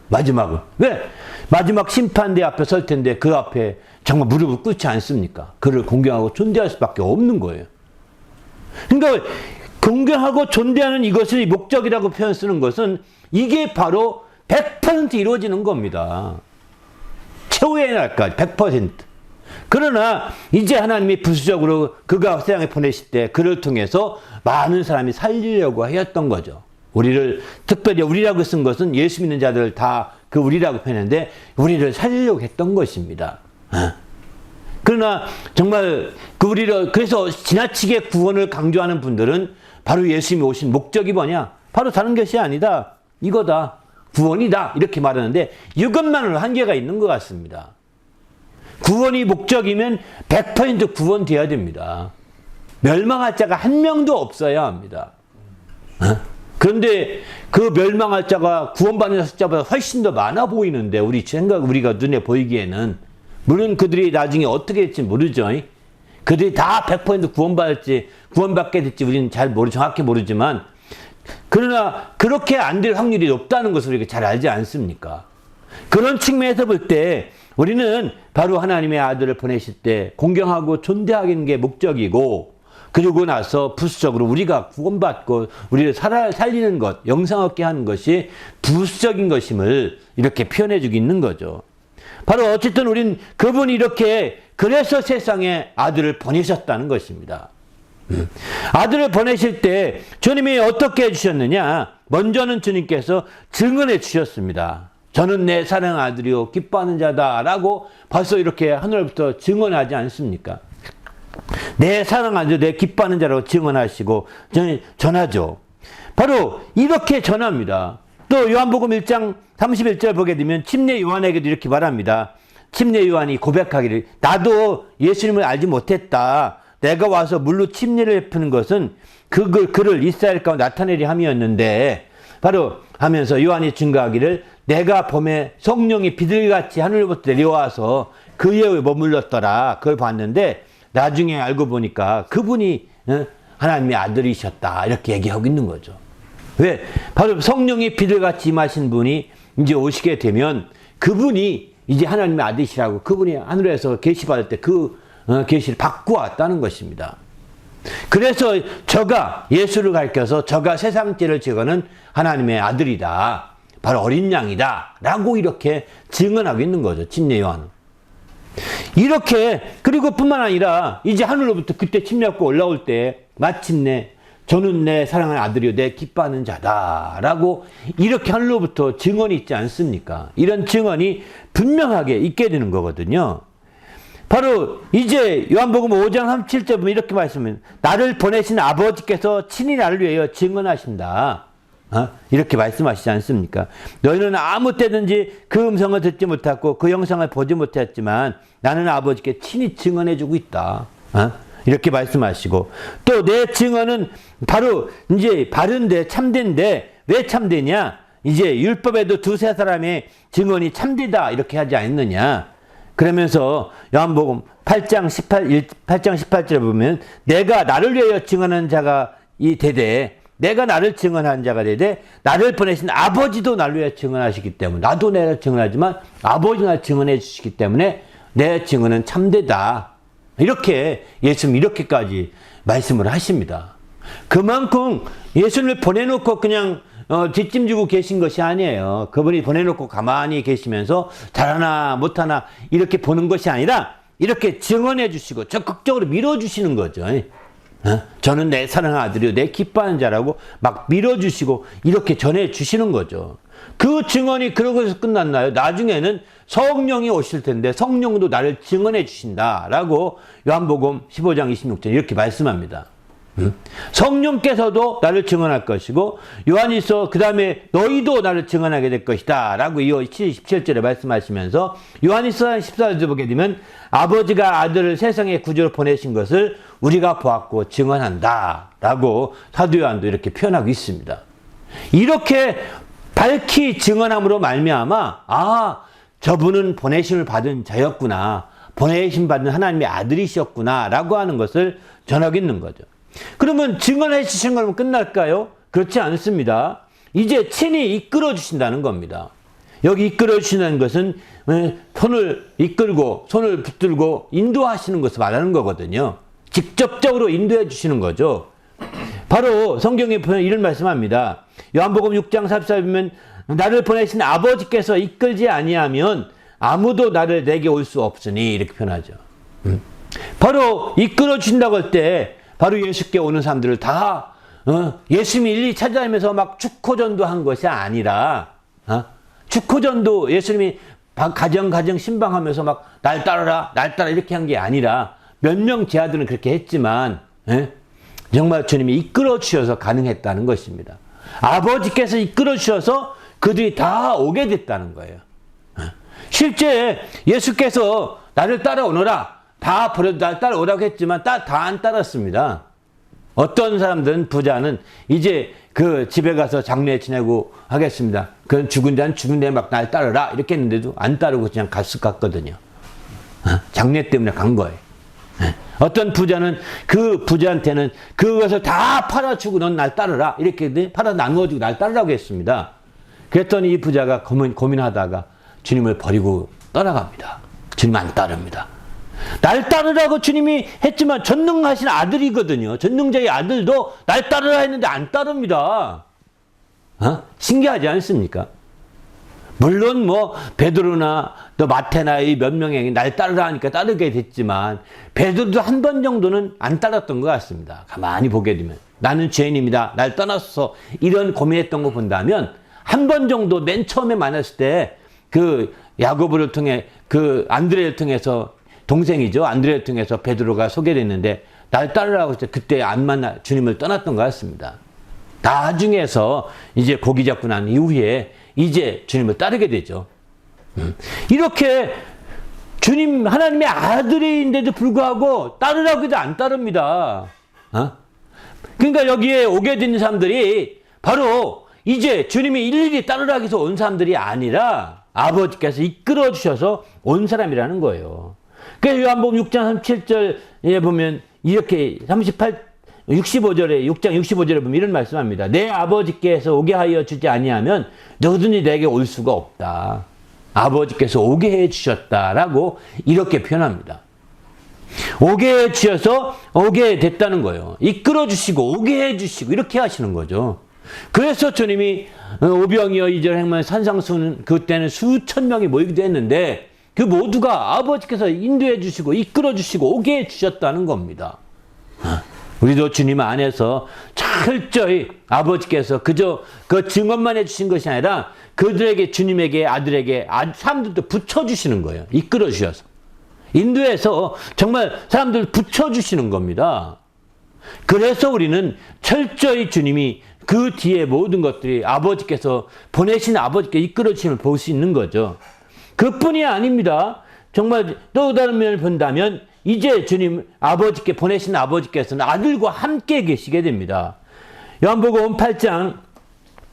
마지막은. 왜? 마지막 심판대 앞에 설 텐데 그 앞에 정말 무릎을 꿇지 않습니까? 그를 공경하고 존대할 수밖에 없는 거예요. 그러니까 공경하고 존대하는 이것을 목적이라고 표현 쓰는 것은 이게 바로 100% 이루어지는 겁니다. 최후의 날까지 100%. 그러나 이제 하나님이 부수적으로 그가 세상에 보내실 때 그를 통해서 많은 사람이 살리려고 하였던 거죠. 우리를, 특별히 우리라고 쓴 것은 예수 믿는 자들 다 그 우리라고 표현했는데 우리를 살리려고 했던 것입니다. 그러나 정말 그 우리를, 그래서 지나치게 구원을 강조하는 분들은 바로 예수님이 오신 목적이 뭐냐? 바로 다른 것이 아니다. 이거다. 구원이다. 이렇게 말하는데 이것만으로 한계가 있는 것 같습니다. 구원이 목적이면 100% 구원되어야 됩니다. 멸망할 자가 한 명도 없어야 합니다. 그런데 그 멸망할 자가 구원받는 숫자보다 훨씬 더 많아 보이는데 우리가 눈에 보이기에는, 물론 그들이 나중에 어떻게 될지 모르죠. 그들이 다 100% 구원받게 될지 우리는 정확히 모르지만, 그러나 그렇게 안 될 확률이 높다는 것을 우리가 잘 알지 않습니까? 그런 측면에서 볼 때 우리는 바로 하나님의 아들을 보내실 때 공경하고 존대하는 게 목적이고, 그러고 나서 부수적으로 우리가 구원받고 우리를 살리는 것, 영생 얻게 하는 것이 부수적인 것임을 이렇게 표현해 주고 있는 거죠. 바로 어쨌든 우린 그분이 이렇게 그래서 세상에 아들을 보내셨다는 것입니다. 아들을 보내실 때 주님이 어떻게 해주셨느냐? 먼저는 주님께서 증언해 주셨습니다. 저는 내 사랑하는 아들이요 기뻐하는 자다라고 벌써 이렇게 하늘부터 증언하지 않습니까? 내 사랑하는 자, 내 기뻐하는 자라고 증언하시고 전하죠. 바로 이렇게 전합니다. 또 요한복음 1장 31절 보게 되면 침례 요한에게도 이렇게 말합니다. 침례 요한이 고백하기를, 나도 예수님을 알지 못했다. 내가 와서 물로 침례를 베푸는 것은 그를 이스라엘 가운데 나타내리 함이었는데, 바로 하면서 요한이 증거하기를, 내가 봄에 성령이 비둘기같이 하늘로부터 내려와서 그에 머물렀더라. 그걸 봤는데 나중에 알고 보니까 그분이 하나님의 아들이셨다. 이렇게 얘기하고 있는 거죠. 왜? 바로 성령이 비둘기같이 임하신 분이 이제 오시게 되면 그분이 이제 하나님의 아들이시라고, 그분이 하늘에서 계시받을 때 그 계시를 받고 왔다는 것입니다. 그래서 저가 예수를 가리켜서 저가 세상 죄를 지고는 하나님의 아들이다. 바로 어린 양이다. 라고 이렇게 증언하고 있는 거죠. 침례 요한은. 이렇게, 그리고 뿐만 아니라 이제 하늘로부터 그때 침례 받고 올라올 때 마침내 저는 내 사랑하는 아들이요 내 기뻐하는 자다. 라고 이렇게 하늘로부터 증언이 있지 않습니까? 이런 증언이 분명하게 있게 되는 거거든요. 바로 이제 요한복음 5장 37절 보면 이렇게 말씀합니다. 나를 보내신 아버지께서 친히 나를 위하여 증언하신다. 이렇게 말씀하시지 않습니까? 너희는 아무 때든지 그 음성을 듣지 못했고 그 영상을 보지 못했지만 나는 아버지께 친히 증언해주고 있다. 이렇게 말씀하시고, 또 내 증언은 바로 이제 바른데 참된데, 왜 참되냐? 이제 율법에도 두세 사람의 증언이 참되다 이렇게 하지 않느냐? 그러면서 요한복음 8장 18절에 보면 내가 나를 위하여 증언하는 자가 이 되되, 내가 나를 증언한 자가 되되 나를 보내신 아버지도 나를 위하여 증언하시기 때문에, 나도 내가 증언하지만 아버지가 나를 증언해 주시기 때문에 내 증언은 참되다. 이렇게 예수님 이렇게까지 말씀을 하십니다. 그만큼 예수님을 보내놓고 그냥 뒷짐지고 계신 것이 아니에요. 그분이 보내놓고 가만히 계시면서 잘하나 못하나 이렇게 보는 것이 아니라 이렇게 증언해 주시고 적극적으로 밀어주시는 거죠. 저는 내 사랑하는 아들이요 내 기뻐하는 자라고 막 밀어주시고 이렇게 전해주시는 거죠. 그 증언이 그러고 해서 끝났나요? 나중에는 성령이 오실 텐데 성령도 나를 증언해 주신다라고 요한복음 15장 26절 이렇게 말씀합니다. 성령께서도 나를 증언할 것이고 요한일서 그 다음에 너희도 나를 증언하게 될 것이다 라고 17절에 말씀하시면서 요한일서 14절에 보게 되면 아버지가 아들을 세상의 구주로 보내신 것을 우리가 보았고 증언한다 라고 사도 요한도 이렇게 표현하고 있습니다. 이렇게 밝히 증언함으로 말미암아 저분은 보내심을 받은 자였구나, 보내심 받은 하나님의 아들이셨구나 라고 하는 것을 전하고 있는 거죠. 그러면 증언해 주신 거면 끝날까요? 그렇지 않습니다. 이제 친히 이끌어 주신다는 겁니다. 여기 이끌어 주신다는 것은 손을 이끌고 손을 붙들고 인도하시는 것을 말하는 거거든요. 직접적으로 인도해 주시는 거죠. 바로 성경에 보면 이런 말씀합니다. 요한복음 6장 44절 보면 나를 보내신 아버지께서 이끌지 아니하면 아무도 나를 내게 올 수 없으니 이렇게 표현하죠. 바로 이끌어 주신다고 할 때 바로 예수께 오는 사람들을 다 예수님이 일일이 찾아다니면서 막 축호전도 한 것이 아니라 축호전도 예수님이 가정 신방하면서 막 날 따라라 이렇게 한 게 아니라 몇 명 제자들은 그렇게 했지만 정말 주님이 이끌어 주셔서 가능했다는 것입니다. 아버지께서 이끌어 주셔서 그들이 다 오게 됐다는 거예요. 실제 예수께서 나를 따라오너라 다 버려도 날 따라오라고 했지만 다 안 따랐습니다. 어떤 사람들은 부자는 이제 그 집에 가서 장례 지내고 하겠습니다. 그건 죽은 자는 죽은 데 막 날 따르라 이렇게 했는데도 안 따르고 그냥 갔거든요. 장례 때문에 간 거예요. 어떤 부자는 그 부자한테는 그것을 다 팔아주고 넌 날 따르라 이렇게 팔아 나누어주고 날 따르라고 했습니다. 그랬더니 이 부자가 고민하다가 주님을 버리고 떠나갑니다. 주님 안 따릅니다. 날 따르라고 주님이 했지만 전능하신 아들이거든요. 전능자의 아들도 날 따르라 했는데 안 따릅니다. 신기하지 않습니까? 물론 베드로나 또 마태나 이 몇 명이 날 따르라 하니까 따르게 됐지만 베드로도 한 번 정도는 안 따랐던 것 같습니다. 가만히 보게 되면 나는 죄인입니다. 날 떠나서 이런 고민했던 거 본다면 한 번 정도 맨 처음에 만났을 때 그 야고보를 통해 그 안드레를 통해서 동생이죠. 안드레를 통해서 베드로가 소개됐는데 날 따르라고 했을 때 그때 안 만나 주님을 떠났던 것 같습니다. 나중에서 이제 고기 잡고 난 이후에 이제 주님을 따르게 되죠. 이렇게 주님 하나님의 아들인데도 불구하고 따르라고 해도 안 따릅니다. 그러니까 여기에 오게 된 사람들이 바로 이제 주님이 일일이 따르라고 해서 온 사람들이 아니라 아버지께서 이끌어 주셔서 온 사람이라는 거예요. 그래서 요한복음 6장 37절에 보면 이렇게 65절에 6장 65절에 보면 이런 말씀합니다. 내 아버지께서 오게 하여 주지 아니하면 너희들이 내게 올 수가 없다. 아버지께서 오게 해 주셨다라고 이렇게 표현합니다. 오게 해 주셔서 오게 됐다는 거예요. 이끌어 주시고 오게 해 주시고 이렇게 하시는 거죠. 그래서 주님이 오병이어 이절 행만 산상수는 그때는 수천 명이 모이기도 했는데 그 모두가 아버지께서 인도해 주시고 이끌어 주시고 오게 해 주셨다는 겁니다. 우리도 주님 안에서 철저히 아버지께서 그저 그 증언만 해주신 것이 아니라 그들에게 주님에게 아들에게 사람들도 붙여주시는 거예요. 이끌어 주셔서 인도해서 정말 사람들 붙여주시는 겁니다. 그래서 우리는 철저히 주님이 그 뒤에 모든 것들이 아버지께서 보내신 아버지께 이끌어 주심을 볼 수 있는 거죠. 그뿐이 아닙니다. 정말 또 다른 면을 본다면 이제 주님 아버지께 보내신 아버지께서는 아들과 함께 계시게 됩니다. 요한복음 8장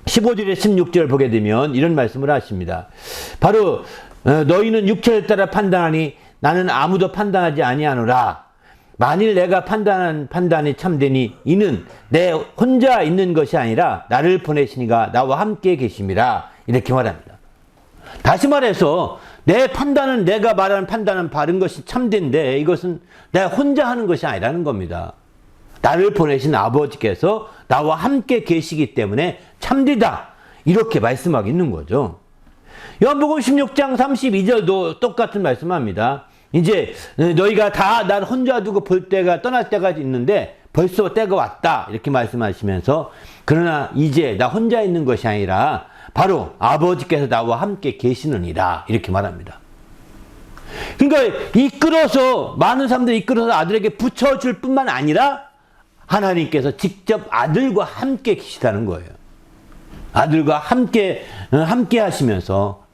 15절에 16절을 보게 되면 이런 말씀을 하십니다. 바로 너희는 육체를 따라 판단하니 나는 아무도 판단하지 아니하노라. 만일 내가 판단한 판단이 참되니 이는 내 혼자 있는 것이 아니라 나를 보내시니가 나와 함께 계심이라 이렇게 말합니다. 다시 말해서 내 판단은 내가 말하는 판단은 바른 것이 참된데 이것은 내가 혼자 하는 것이 아니라는 겁니다. 나를 보내신 아버지께서 나와 함께 계시기 때문에 참되다 이렇게 말씀하고 있는 거죠. 요한복음 16장 32절도 똑같은 말씀합니다. 이제 너희가 다 날 혼자 두고 볼 때가 떠날 때가 있는데 벌써 때가 왔다 이렇게 말씀하시면서 그러나 이제 나 혼자 있는 것이 아니라 바로 아버지께서 나와 함께 계시느니라 이렇게 말합니다. 그러니까 이끌어서 많은 사람들이 이끌어서 아들에게 붙여줄 뿐만 아니라 하나님께서 직접 아들과 함께 계시다는 거예요. 아들과 함께 하시면서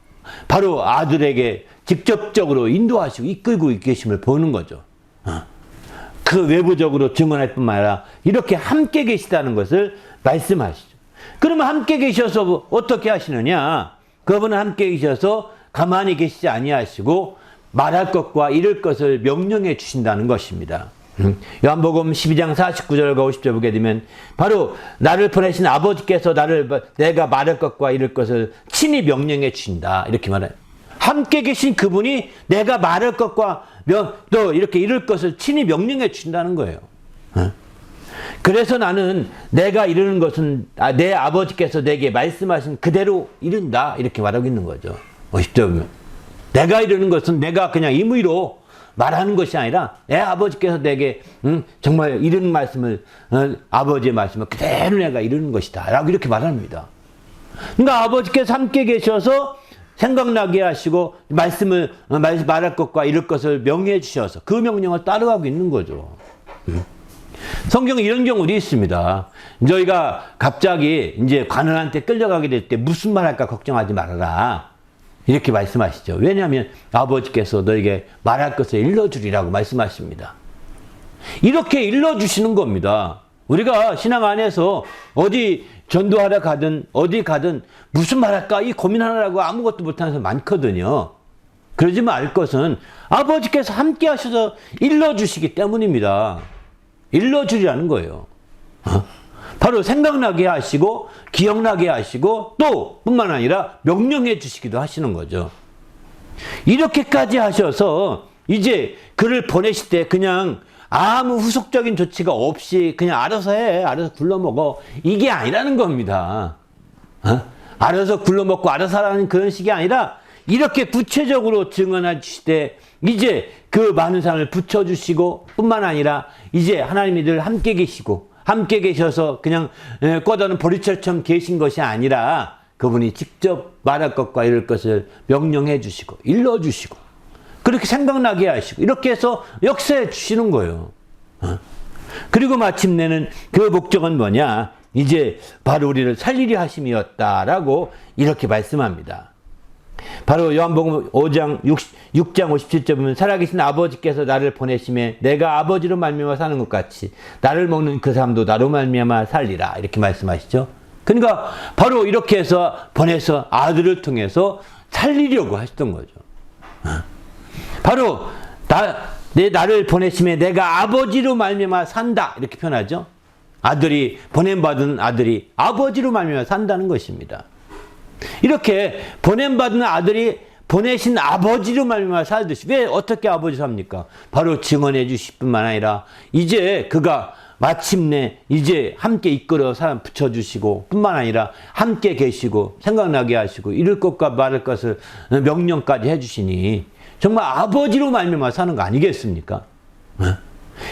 바로 아들에게 직접적으로 인도하시고 이끌고 계심을 보는 거죠. 그 외부적으로 증언할 뿐만 아니라 이렇게 함께 계시다는 것을 말씀하시죠. 그러면 함께 계셔서 어떻게 하시느냐? 그분은 함께 계셔서 가만히 계시지 아니하시고 말할 것과 이룰 것을 명령해 주신다는 것입니다. 요한복음 12장 49절과 50절 보게 되면 바로 나를 보내신 아버지께서 내가 말할 것과 이룰 것을 친히 명령해 주신다. 이렇게 말해요. 함께 계신 그분이 내가 말할 것과 또 이렇게 이룰 것을 친히 명령해 주신다는 거예요. 그래서 나는 내가 이루는 것은 내 아버지께서 내게 말씀하신 그대로 이룬다. 이렇게 말하고 있는 거죠. 50절 보면. 내가 이루는 것은 내가 그냥 임의로 말하는 것이 아니라 내 아버지께서 내게 정말 이루는 말씀을 아버지의 말씀을 그대로 내가 이루는 것이다. 라고 이렇게 말합니다. 그러니까 아버지께서 함께 계셔서 생각나게 하시고 말할 것과 이룰 것을 명령해 주셔서 그 명령을 따라가고 있는 거죠. 성경에 이런 경우도 있습니다. 저희가 갑자기 이제 관원한테 끌려가게 될 때 무슨 말 할까 걱정하지 말아라. 이렇게 말씀하시죠. 왜냐하면 아버지께서 너에게 말할 것을 일러주리라고 말씀하십니다. 이렇게 일러주시는 겁니다. 우리가 신앙 안에서 어디 전도하러 가든 어디 가든 무슨 말할까 이 고민하느라고 아무것도 못하는 사람 많거든요. 그러지 말 것은 아버지께서 함께 하셔서 일러주시기 때문입니다. 일러주리라는 거예요. 바로 생각나게 하시고 기억나게 하시고 또 뿐만 아니라 명령해 주시기도 하시는 거죠. 이렇게까지 하셔서 이제 그를 보내실 때 그냥 아무 후속적인 조치가 없이 그냥 알아서 해, 알아서 굴러먹어, 이게 아니라는 겁니다. 알아서 굴러먹고 알아서 하라는 그런 식이 아니라 이렇게 구체적으로 증언해 주실 때 이제 그 많은 사람을 붙여주시고 뿐만 아니라 이제 하나님이 늘 함께 계시고 함께 계셔서 그냥 꺼다는 보리철처럼 계신 것이 아니라 그분이 직접 말할 것과 이룰 것을 명령해 주시고 일러 주시고 그렇게 생각나게 하시고 이렇게 해서 역사해 주시는 거예요. 그리고 마침내는 그 목적은 뭐냐? 이제 바로 우리를 살리려 하심이었다라고 이렇게 말씀합니다. 바로 요한복음 5장 6장 57절 보면 살아계신 아버지께서 나를 보내심에 내가 아버지로 말미암아 사는 것 같이 나를 먹는 그 사람도 나로 말미암아 살리라 이렇게 말씀하시죠. 그러니까 바로 이렇게 해서 보내서 아들을 통해서 살리려고 하셨던 거죠. 바로 나를 보내심에 내가 아버지로 말미암아 산다 이렇게 표현하죠. 아들이 보냄받은 아들이 아버지로 말미암아 산다는 것입니다. 이렇게 보냄받은 아들이 보내신 아버지로 말미암아 살듯이 왜 어떻게 아버지 삽니까? 바로 증언해 주실 뿐만 아니라 이제 그가 마침내 이제 함께 이끌어 사람 붙여주시고 뿐만 아니라 함께 계시고 생각나게 하시고 이룰 것과 말할 것을 명령까지 해주시니 정말 아버지로 말미암아 사는 거 아니겠습니까?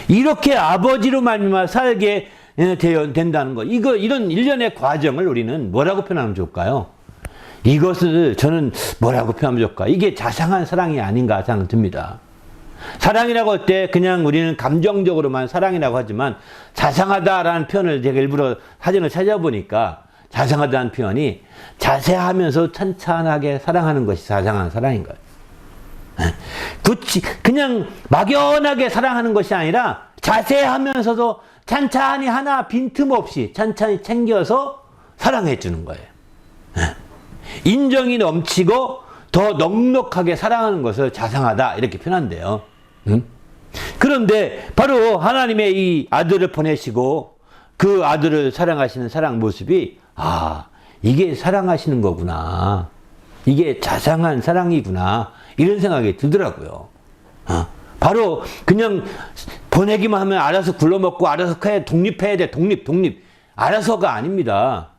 이렇게 아버지로 말미암아 살게 된다는 거 이런 일련의 과정을 우리는 뭐라고 표현하면 좋을까요? 이것을 저는 뭐라고 표현하면 좋을까? 이게 자상한 사랑이 아닌가 생각이 듭니다. 사랑이라고 할 때 그냥 우리는 감정적으로만 사랑이라고 하지만 자상하다라는 표현을 제가 일부러 사전을 찾아보니까 자상하다는 표현이 자세하면서 찬찬하게 사랑하는 것이 자상한 사랑인 거예요. 그냥 막연하게 사랑하는 것이 아니라 자세하면서도 찬찬히 하나 빈틈없이 찬찬히 챙겨서 사랑해 주는 거예요. 인정이 넘치고 더 넉넉하게 사랑하는 것을 자상하다 이렇게 표현한대요. 그런데 바로 하나님의 이 아들을 보내시고 그 아들을 사랑하시는 사랑 모습이 이게 사랑하시는 거구나. 이게 자상한 사랑이구나. 이런 생각이 들더라고요. 바로 그냥 보내기만 하면 알아서 굴러먹고 알아서 독립해야 돼. 독립. 알아서가 아닙니다.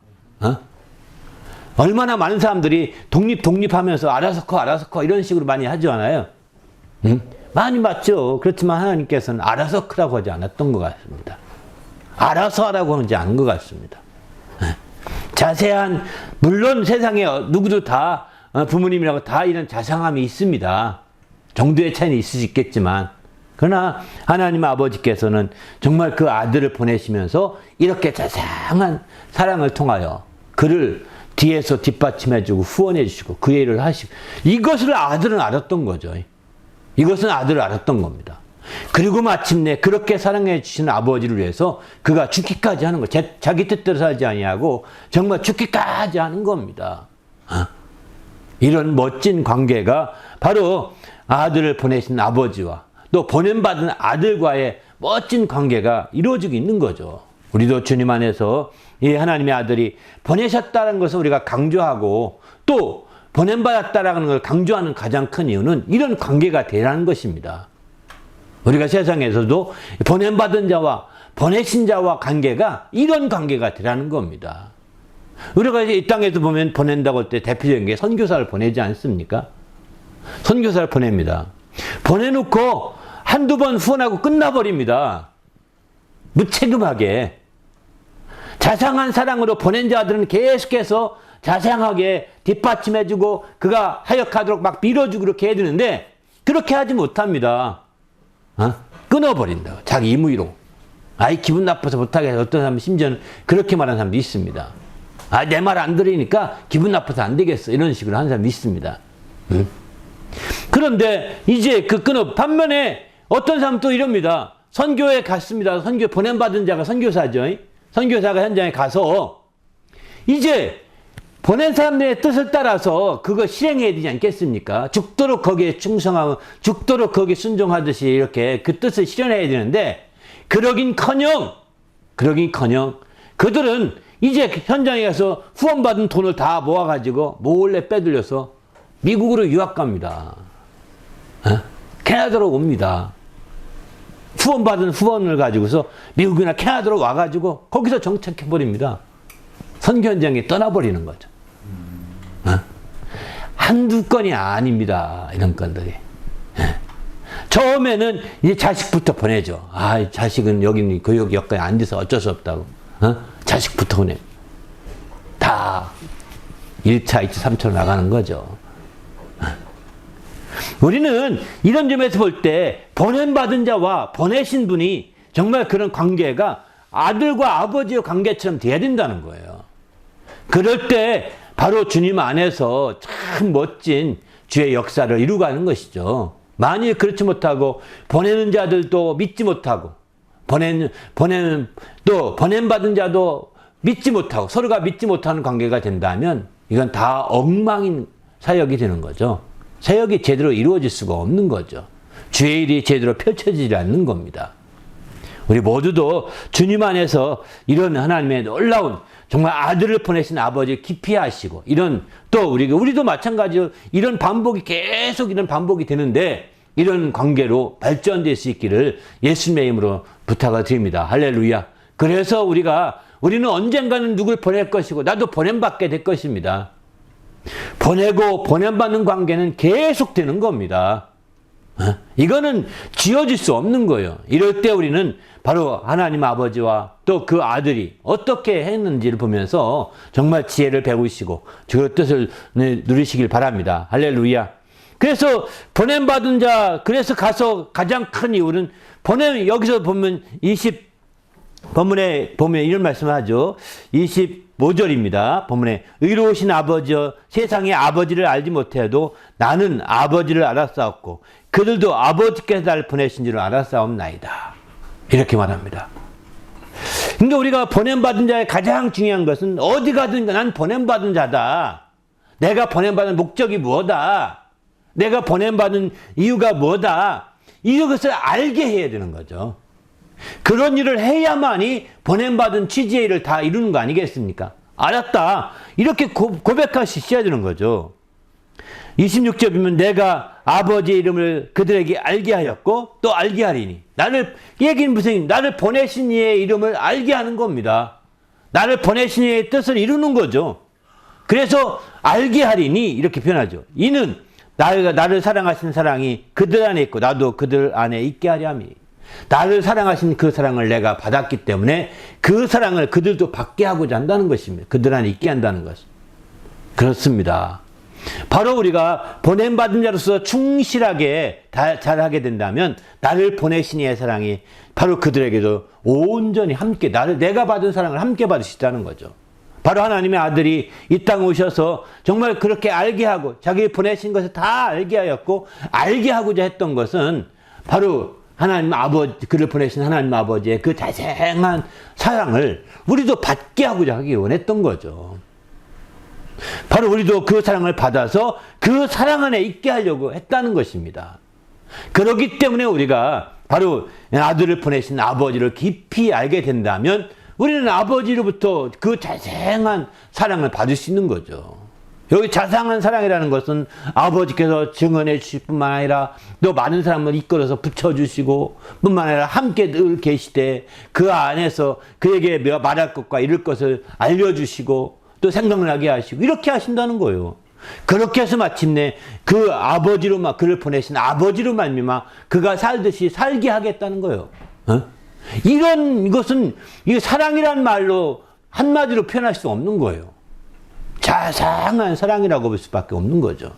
얼마나 많은 사람들이 독립하면서 알아서 커 이런 식으로 많이 하지 않아요? 많이 맞죠. 그렇지만 하나님께서는 알아서 크라고 하지 않았던 것 같습니다. 알아서 하라고 하지 않은 것 같습니다. 자세한 물론 세상에 누구도 다 부모님이라고 다 이런 자상함이 있습니다. 정도의 차이는 있을 수 있겠지만 그러나 하나님 아버지께서는 정말 그 아들을 보내시면서 이렇게 자상한 사랑을 통하여 그를 뒤에서 뒷받침해주고 후원해주시고 그 일을 하시고, 이것을 아들은 알았던 거죠. 이것은 아들을 알았던 겁니다. 그리고 마침내 그렇게 사랑해 주시는 아버지를 위해서 그가 죽기까지 하는 거, 자기 뜻대로 살지 아니하고 정말 죽기까지 하는 겁니다. 이런 멋진 관계가 바로 아들을 보내신 아버지와 또 보냄받은 아들과의 멋진 관계가 이루어지고 있는 거죠. 우리도 주님 안에서 이 하나님의 아들이 보내셨다는 것을 우리가 강조하고 또 보냄받았다는 걸 강조하는 가장 큰 이유는 이런 관계가 되라는 것입니다. 우리가 세상에서도 보냄받은 자와 보내신 자와 관계가 이런 관계가 되라는 겁니다. 우리가 이제 이 땅에서 보면 보낸다고 할 때 대표적인 게 선교사를 보내지 않습니까? 선교사를 보냅니다. 보내놓고 한두 번 후원하고 끝나버립니다. 무책임하게. 자상한 사랑으로 보낸 자들은 계속해서 자상하게 뒷받침해주고 그가 하역하도록 막 밀어주고 그렇게 해야 되는데 그렇게 하지 못합니다. 끊어버린다. 자기 임의로. 아이 기분 나빠서 못하게 해서 어떤 사람은 심지어는 그렇게 말하는 사람도 있습니다. 내 말 안 들으니까 기분 나빠서 안 되겠어. 이런 식으로 하는 사람도 있습니다. 그런데 이제 그 반면에 어떤 사람은 또 이럽니다. 선교에 갔습니다. 선교 보냄받은 자가 선교사죠. 선교사가 현장에 가서 이제 보낸 사람들의 뜻을 따라서 그거 실행해야 되지 않겠습니까? 죽도록 거기에 충성하고 죽도록 거기에 순종하듯이 이렇게 그 뜻을 실현해야 되는데 그러긴커녕 그들은 이제 현장에 가서 후원받은 돈을 다 모아가지고 몰래 빼들려서 미국으로 유학 갑니다. 캐나다로 옵니다. 후원받은 후원을 가지고서 미국이나 캐나다로 와가지고 거기서 정착해버립니다. 선교 현장에 떠나버리는 거죠. 한두 건이 아닙니다. 이런 건들이. 처음에는 이제 자식부터 보내죠. 자식은 여기 교육 여건에 앉아서 어쩔 수 없다고. 자식부터 보내. 다 1차, 2차, 3차로 나가는 거죠. 우리는 이런 점에서 볼 때 보냄받은 자와 보내신 분이 정말 그런 관계가 아들과 아버지의 관계처럼 돼야 된다는 거예요. 그럴 때 바로 주님 안에서 참 멋진 주의 역사를 이루가는 것이죠. 만일 그렇지 못하고 보내는 자들도 믿지 못하고 또 보냄받은 자도 믿지 못하고 서로가 믿지 못하는 관계가 된다면 이건 다 엉망인 사역이 되는 거죠. 사역이 제대로 이루어질 수가 없는 거죠. 주의 일이 제대로 펼쳐지지 않는 겁니다. 우리 모두도 주님 안에서 이런 하나님의 놀라운 정말 아들을 보내신 아버지를 깊이 아시고 이런 또 우리도 마찬가지로 이런 반복이 계속 이런 반복이 되는데 이런 관계로 발전될 수 있기를 예수님의 이름으로 부탁을 드립니다. 할렐루야. 그래서 우리는 언젠가는 누굴 보낼 것이고 나도 보냄받게 될 것입니다. 보내고 보냄받는 관계는 계속 되는 겁니다. 이거는 지어질 수 없는 거예요. 이럴 때 우리는 바로 하나님 아버지와 또 그 아들이 어떻게 했는지를 보면서 정말 지혜를 배우시고 그 뜻을 누리시길 바랍니다. 할렐루야. 그래서 보냄받은 자, 그래서 가서 가장 큰 이유는 여기서 보면 본문에 보면 이런 말씀을 하죠. 25절입니다. 본문에 의로우신 아버지여 세상의 아버지를 알지 못해도 나는 아버지를 알았사옵고 그들도 아버지께서 나를 보내신 줄을 알았사옵나이다. 이렇게 말합니다. 그러니까 우리가 보냄받은 자의 가장 중요한 것은 어디 가든 난 보냄받은 자다. 내가 보냄받은 목적이 뭐다. 내가 보냄받은 이유가 뭐다. 이것을 알게 해야 되는 거죠. 그런 일을 해야만이 보냄받은 취지의 일을 다 이루는 거 아니겠습니까? 알았다. 이렇게 고백할 수 있어야 되는 거죠. 26절 보면 내가 아버지의 이름을 그들에게 알게 하였고 또 알게 하리니 얘기는 무슨 나를 보내신 이의 이름을 알게 하는 겁니다. 나를 보내신 이의 뜻을 이루는 거죠. 그래서 알게 하리니 이렇게 표현하죠. 이는 나를 사랑하신 사랑이 그들 안에 있고 나도 그들 안에 있게 하려 함이니 나를 사랑하신 그 사랑을 내가 받았기 때문에 그 사랑을 그들도 받게 하고자 한다는 것입니다. 그들 안에 있게 한다는 것. 그렇습니다. 바로 우리가 보냄받은 자로서 충실하게 잘하게 된다면 나를 보내신 이의 사랑이 바로 그들에게도 온전히 함께 내가 받은 사랑을 함께 받을 수 있다는 거죠. 바로 하나님의 아들이 이 땅에 오셔서 정말 그렇게 알게 하고 자기 보내신 것을 다 알게 하였고 알게 하고자 했던 것은 바로 하나님 아버지, 그를 보내신 하나님 아버지의 그 자생한 사랑을 우리도 받게 하고자 하기 원했던 거죠. 바로 우리도 그 사랑을 받아서 그 사랑 안에 있게 하려고 했다는 것입니다. 그렇기 때문에 우리가 바로 아들을 보내신 아버지를 깊이 알게 된다면 우리는 아버지로부터 그 자생한 사랑을 받을 수 있는 거죠. 여기 자상한 사랑이라는 것은 아버지께서 증언해 주실 뿐만 아니라 또 많은 사람을 이끌어서 붙여주시고 뿐만 아니라 함께 늘 계시되 그 안에서 그에게 말할 것과 이룰 것을 알려주시고 또 생각나게 하시고 이렇게 하신다는 거예요. 그렇게 해서 마침내 그 아버지로 그를 보내신 아버지로 말미암아 그가 살듯이 살게 하겠다는 거예요. 이것은 이 사랑이란 말로 한마디로 표현할 수 없는 거예요. 자상한 사랑이라고 볼 수밖에 없는 거죠.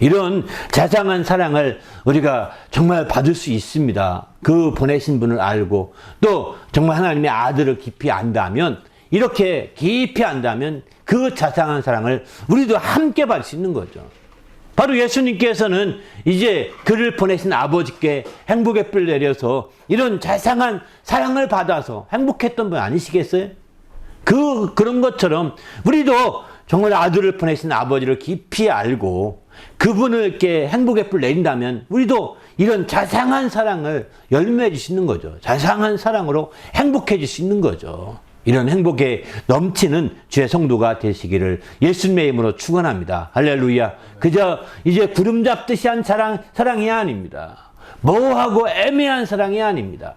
이런 자상한 사랑을 우리가 정말 받을 수 있습니다. 그 보내신 분을 알고 또 정말 하나님의 아들을 깊이 안다면 이렇게 깊이 안다면 그 자상한 사랑을 우리도 함께 받을 수 있는 거죠. 바로 예수님께서는 이제 그를 보내신 아버지께 행복의 뿔 내려서 이런 자상한 사랑을 받아서 행복했던 분 아니시겠어요? 그런 것처럼 우리도 정말 아들을 보내신 아버지를 깊이 알고 그분을 이렇게 행복의 뿔 내린다면 우리도 이런 자상한 사랑을 열매해 주시는 거죠. 자상한 사랑으로 행복해 주시는 거죠. 이런 행복에 넘치는 주의 성도가 되시기를 예수님의 이름으로 축원합니다. 할렐루야. 그저 이제 구름 잡듯이 한 사랑이 아닙니다. 모호하고 애매한 사랑이 아닙니다.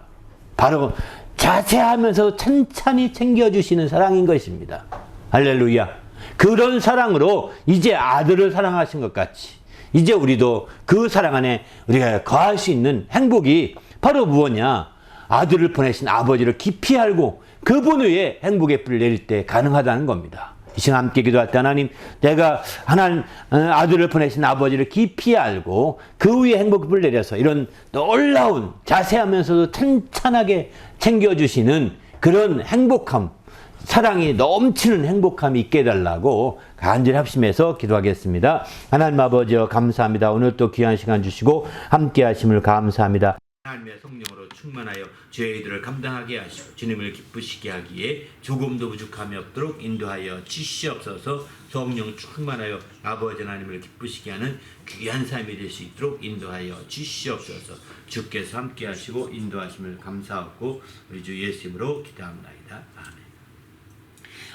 바로 자세하면서 찬찬히 챙겨주시는 사랑인 것입니다. 할렐루야. 그런 사랑으로 이제 아들을 사랑하신 것 같이 이제 우리도 그 사랑 안에 우리가 거할 수 있는 행복이 바로 무엇이냐? 아들을 보내신 아버지를 깊이 알고 그분 위에 행복의 뿔을 내릴 때 가능하다는 겁니다. 이 시간 함께 기도할 때 하나님, 내가 하나님 아들을 보내신 아버지를 깊이 알고 그 위에 행복의 뿔을 내려서 이런 놀라운 자세하면서도 찬찬하게 챙겨주시는 그런 행복함, 사랑이 넘치는 행복함이 있게 해달라고 간절히 합심해서 기도하겠습니다. 하나님 아버지여 감사합니다. 오늘 또 귀한 시간 주시고 함께 하심을 감사합니다. 하나님의 성령으로 충만하여 죄들을 감당하게 하시고 주님을 기쁘시게 하기에 조금도 부족함이 없도록 인도하여 주시옵소서. 성령 충만하여 아버지 하나님을 기쁘시게 하는 귀한 삶이 될 수 있도록 인도하여 주시옵소서. 주께서 함께 하시고 인도하심을 감사하고 우리 주 예수 이름으로 기도합니다. 아멘.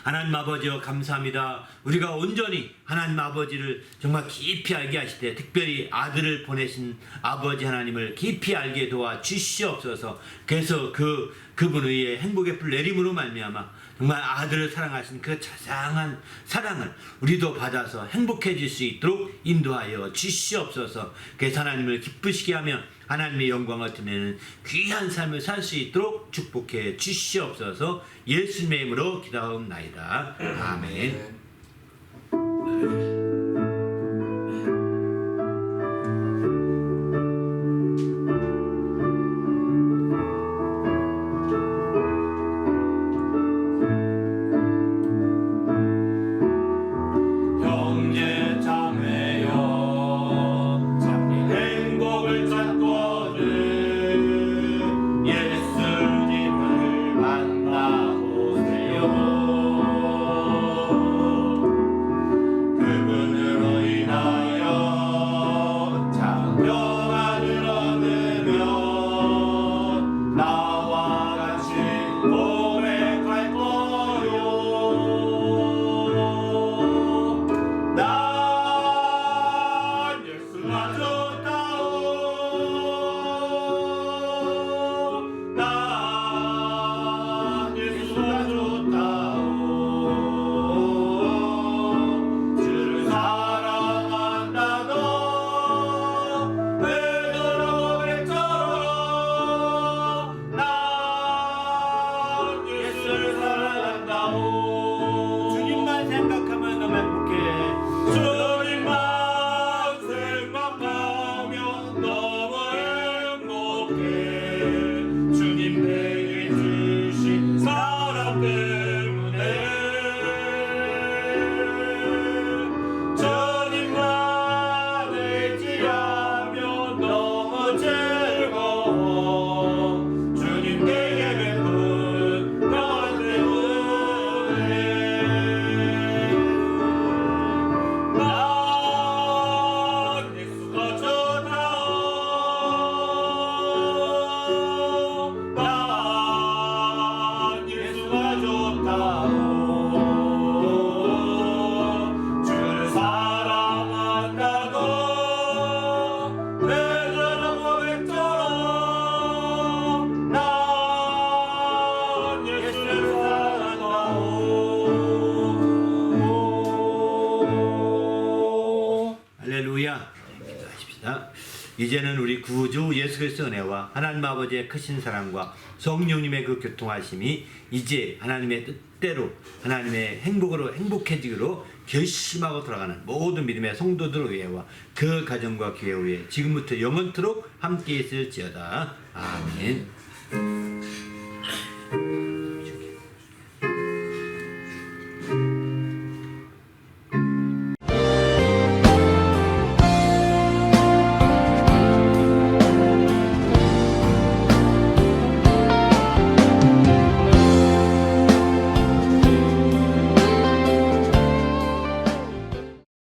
하나님 아버지여 감사합니다. 우리가 온전히 하나님 아버지를 정말 깊이 알게 하시되 특별히 아들을 보내신 아버지 하나님을 깊이 알게 도와 주시옵소서. 그래서 그분 위에 행복의 뿔 내림으로 말미암아 정말 아들을 사랑하신 그 자상한 사랑을 우리도 받아서 행복해질 수 있도록 인도하여 주시옵소서. 그래서 하나님을 기쁘시게 하며 하나님의 영광을 드리는 귀한 삶을 살 수 있도록 축복해 주시옵소서. 예수님의 이름으로 기도하옵나이다. 아멘. 예수님을 만나보세요. 주님 내게 주신 사랑 때문에 주님만 의지하며 너무 즐거워 주님 내게 베푼 평안 때문에 난 예수가 좋다오 난 예수가 좋다오 주를 사랑한다고 내가 고백처럼 난 예수를 사랑한다오 할렐루야. 기도하십시다. 이제는 우리 구주 예수 그리스도의 은혜와 하나님 아버지의 크신 사랑과 성령님의 그 교통하심이 이제 하나님의 뜻대로 하나님의 행복으로 행복해지기로 결심하고 돌아가는 모든 믿음의 성도들 위에와 그 가정과 교회 위에 지금부터 영원토록 함께 있을지어다. 아멘.